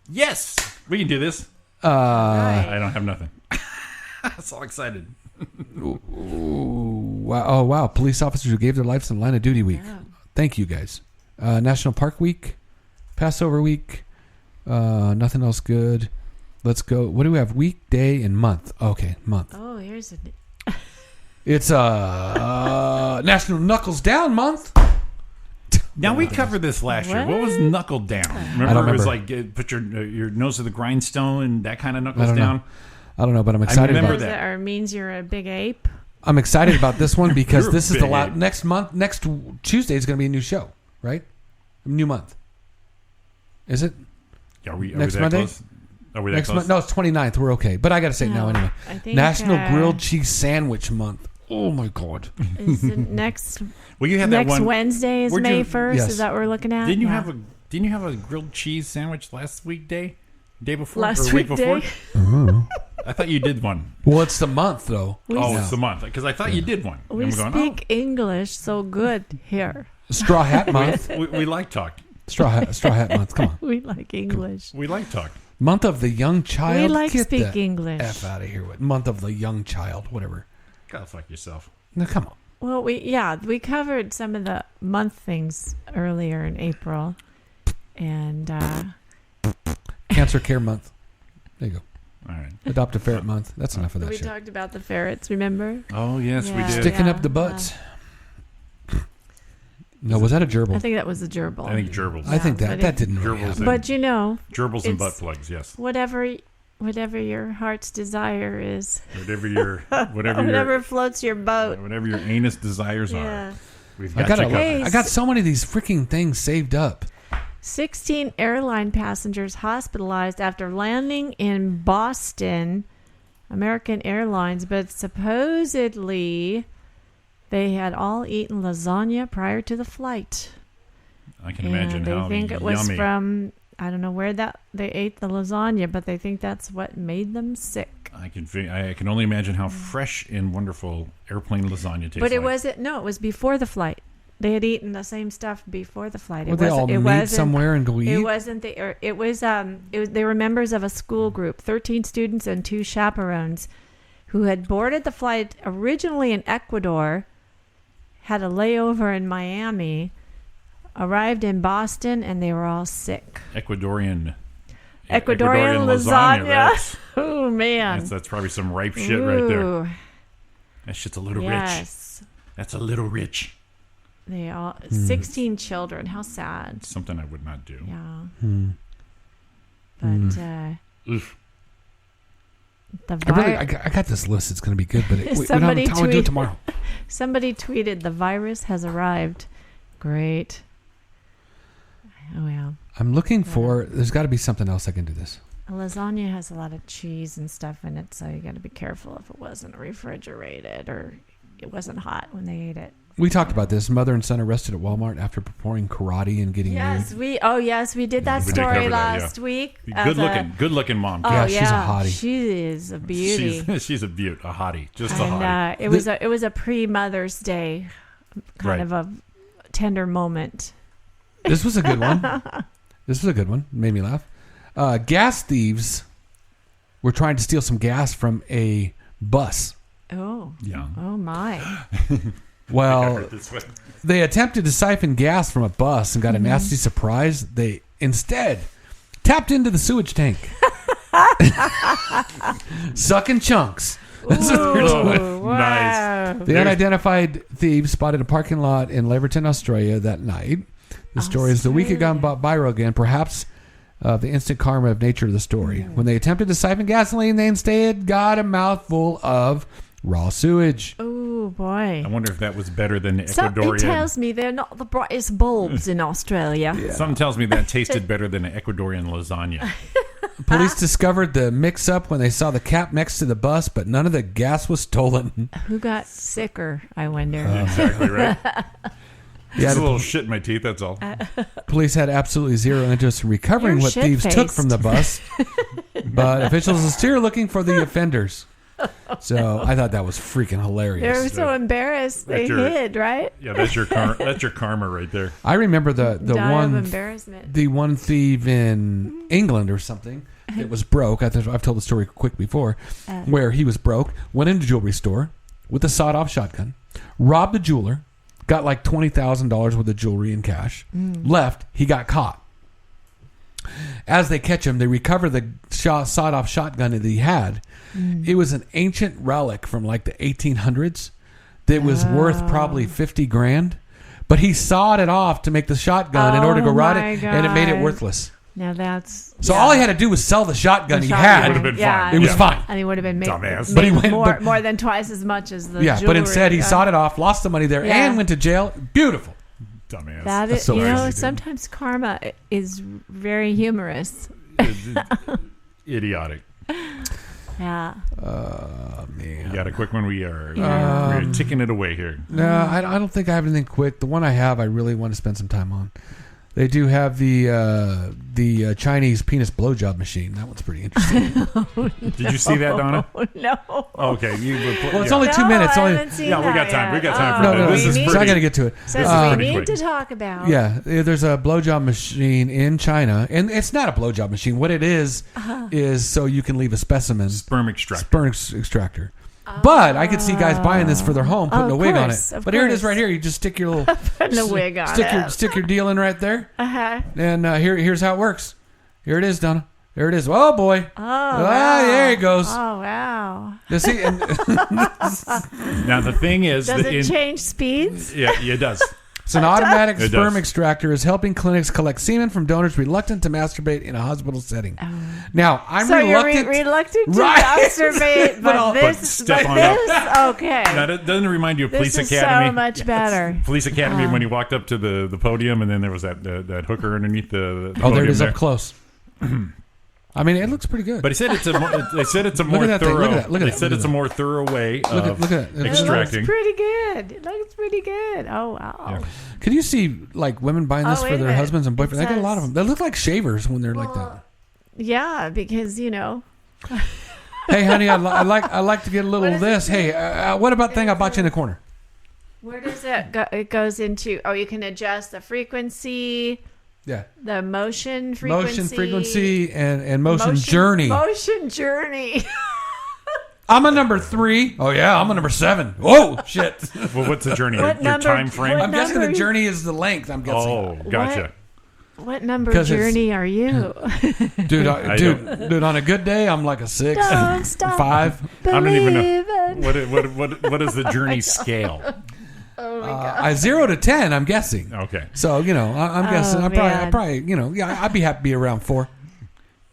Yes, we can do this. I don't have nothing. I'm so excited. Wow! Oh, wow! Police officers who gave their lives in line of duty week. Yeah. Thank you, guys. National Park Week, Passover Week. Nothing else good. Let's go. What do we have? Week, day, and month. Okay, month. Oh, here's a. It's National Knuckles Down Month. Now we covered this last year. What was knuckle down? Remember, it was like put your nose to the grindstone and that kind of knuckles down. I don't know, but I'm excited. Remember about that. Or means you're a big ape. I'm excited about this one because You're this is the big. next month. Next Tuesday is going to be a new show, right? New month. Is it? Yeah, are we next that Monday? close? Are we that next close? month? No, it's 29th. We're okay, but I got to say it now anyway. I think, National Grilled Cheese Sandwich Month. Oh my God! Is it next? Well, you had that next one. Wednesday is Where'd May you- 1st. Yes. Is that what we're looking at? Didn't you have a grilled cheese sandwich last day before, Last or week weekday? before? I thought you did one. Well, it's the month though. It's the month because I thought you did one. We And we're speak English so good here. Straw Hat Month. we like talk. Straw Hat Month. Come on. We like English. We like talk. Month of the Young Child. We like Get speak the English. F out of here with Month of the Young Child. Whatever. Go fuck yourself. No, come on. Well, we covered some of the month things earlier in April, and Cancer Care Month. There you go. All right. Adopt a Ferret Month. That's enough of that we shit. talked about the ferrets. Remember? Oh yes, we did. Sticking up the butts. No, was that a gerbil? I think that was a gerbil. I think gerbils. I think but that didn't really Gerbils. happen. But you know, Gerbils and it's butt plugs. Yes. whatever your heart's desire is. Whatever floats your boat. whatever your anus desires Yeah. are. We've I got got you covered. I got so many of these freaking things saved up. 16 airline passengers hospitalized after landing in Boston, American Airlines, but supposedly they had all eaten lasagna prior to the flight. I can imagine how They think it was yummy. from, I don't know where they ate the lasagna, but they think that's what made them sick. I can only imagine how fresh and wonderful airplane lasagna tastes. But it like. wasn't, no, it was before the flight. They had eaten the same stuff before the flight. Well, they all meet somewhere and go eat? It wasn't it was they were members of a school group, 13 students and 2 chaperones who had boarded the flight originally in Ecuador, had a layover in Miami, arrived in Boston, and they were all sick. Ecuadorian lasagna. That's, Oh man. that's probably some ripe shit right there. Ooh. That shit's a little Yes. rich. That's a little rich. They all 16 children. How sad. Something I would not do. Yeah. But Oof. I got this list. It's going to be good, but we don't have somebody time to do it tomorrow. Somebody tweeted, "The virus has arrived." Great. Oh yeah. I'm looking for. There's got to be something else I can do this. A lasagna has a lot of cheese and stuff in it, so you got to be careful if it wasn't refrigerated or it wasn't hot when they ate it. We talked about this. Mother and son arrested at Walmart after performing karate and getting Yes, nude. we did that We did story cover that, last yeah. week. Good looking mom. Oh Yeah, yeah, she's a hottie. She is a beauty. She's a beaut, a hottie, just a And hottie. it was a pre-Mother's Day kind of a tender moment. This was a good one. Made me laugh. Gas thieves were trying to steal some gas from a bus. Oh. Yeah. Oh my. Well, they attempted to siphon gas from a bus and got a nasty surprise. They instead tapped into the sewage tank, sucking chunks. That's what they're doing. Wow. Nice. The unidentified thieves spotted a parking lot in Leverton, Australia that night. The story is the week it got viral again, perhaps the instant karma of nature of the story. When they attempted to siphon gasoline, they instead got a mouthful of raw sewage. Oh boy. I wonder if that was better than Something Ecuadorian. tells me they're not the brightest bulbs in Australia. Something tells me that tasted better than an Ecuadorian lasagna. Police discovered the mix-up when they saw the cap next to the bus, but none of the gas was stolen. Who got sicker, I wonder. Exactly right. Just a little shit in my teeth, that's all. Police had absolutely zero interest in recovering You're what thieves took shit-faced. from the bus, but officials are still looking for the offenders. So I thought that was freaking hilarious. They were so embarrassed they hid, right? Yeah, that's your karma right there. I remember the Die of embarrassment. the one thief in England or something that was broke. I've told the story quick before, where he was broke, went into a jewelry store with a sawed-off shotgun, robbed a jeweler, got like $20,000 worth of jewelry in cash, left. He got caught. As they catch him, they recover the sawed-off shotgun that he had. It was an ancient relic from like the 1800s that was worth probably $50,000, but he sawed it off to make the shotgun in order to go ride it, and it made it worthless. Now that's so all he had to do was sell the shotgun he had. Would have been fine. It was fine. And he would have been Dumbass. But he went- more than twice as much as the But jewelry. instead he sawed it off, lost the money there, Yeah. and went to jail. Beautiful. Dumbass. That That's is, so you know, crazy, dude. sometimes karma is very humorous. Idiotic. Yeah. Man. You got a quick one? We're ticking it away here. No, I don't think I have anything quick. The one I have, I really want to spend some time on. They do have the Chinese penis blowjob machine. That one's pretty interesting. Did you see that, Donna? No. Okay. Well, it's only 2 minutes. I only, haven't seen we got that time. We yet. got time for no, that. This is so pretty. I got to get to it. So This we is pretty need quick. to talk about. Yeah, there's a blowjob machine in China, and it's not a blowjob machine. What it is so you can leave a specimen. Sperm extractor. Sperm extractor. But I could see guys buying this for their home, putting a wig on it. of But here it is course. right here. You just stick your little Putting a wig on it. stick your deal in right there, Uh-huh. and here's how it works. Here it is, Donna. There it is. Oh boy. Oh, wow. There he goes. Oh, wow. You see, and Now the thing is, Does it change speeds? Yeah, it does. it's an automatic It sperm does. extractor is helping clinics collect semen from donors reluctant to masturbate in a hospital setting. Now, I'm So reluctant. you're reluctant to Right. masturbate, but step on up. okay. Now, that doesn't remind you of This Police is Academy. so much better. Police Academy when he walked up to the podium, and then there was that hooker underneath the Oh, there it podium is up close. I mean, it looks pretty good. But he said it's a more, they said it's a Look more at that thing. thorough. Look at that. Look at They that. said Look it's at a more thorough way Look of at that. extracting. It looks pretty good. It looks pretty good. Oh, wow. Yeah. Could you see like women buying this Oh, wait for a their minute. husbands and boyfriends? It I got a lot of says- them. They look like shavers when they're like that. Yeah, because, you know. Hey, honey, I like to get a little of this. Hey, what about thing I bought you in the corner? Where does it go? It goes into, you can adjust the frequency, Yeah. the motion frequency. and motion journey. Motion journey. I'm a number 3. Oh yeah, I'm a number 7. Whoa, shit. Well, what's the journey? What Your number- time frame? what I'm guessing the number- journey is the length. I'm guessing. Oh, gotcha. What number 'Cause it's- journey are you? Dude, I dude, on a good day, I'm like a 6, Don't stop 5. I don't even know believing. what is the journey scale. Oh my god. 0 to 10, I'm guessing. Okay. So I'm guessing. Oh, I man. probably, I'd be happy to be around 4.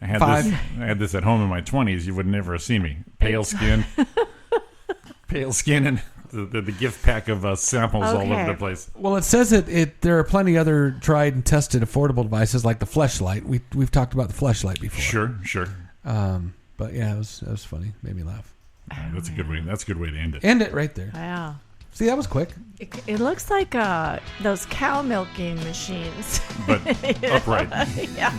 I had 5. this. I had this at home in my 20s. You would never have seen me. Pale skin, and the gift pack of samples all over the place. Well, it says that there are plenty other tried and tested affordable devices like the fleshlight. We've talked about the fleshlight before. Sure. But yeah, it was funny. Made me laugh. That's a good way. That's a good way to end it. End it right there. Wow. See, that was quick. It looks like those cow milking machines. But upright. Yeah.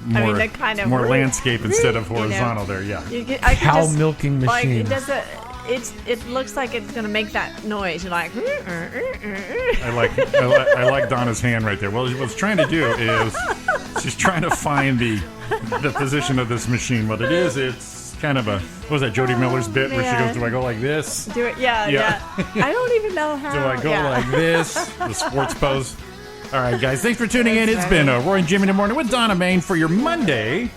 More, I mean, the kind of more landscape instead of you know. horizontal. There, yeah. I could Cow just, milking like, machine. it looks like it's gonna make that noise. You're like. I like Donna's hand right there. Well, what it's trying to do is she's trying to find the position of this machine. What it is, it's kind of a what was that Jody Miller's bit where she goes, "Do I go like this? Do it, yeah. I don't even know how. Do I go yeah. like this?" The sports pose. All right, guys, thanks for tuning in. It's been Roy and Jimmy in the morning with Donna Main for your Monday,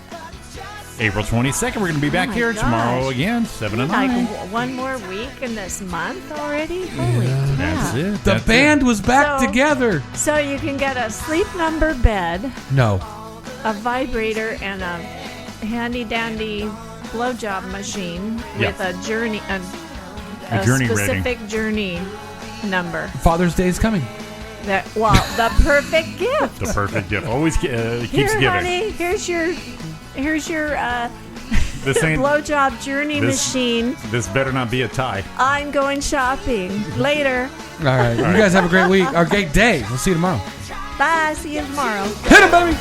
April 22nd. We're going to be back here tomorrow again, 7 to 9. Like one more week in this month already? Holy crap. That's it. The band was back together. So you can get a sleep number bed, No. a vibrator, and a handy dandy blowjob machine with a journey, a journey specific journey number. Father's Day is coming. The perfect gift. The perfect gift. Always keeps Here, giving. honey, here's your This ain't blowjob journey machine. This better not be a tie. I'm going shopping. Later. All right. You guys have a great week. Or great day. We'll see you tomorrow. Bye. See you tomorrow. Hit it, baby.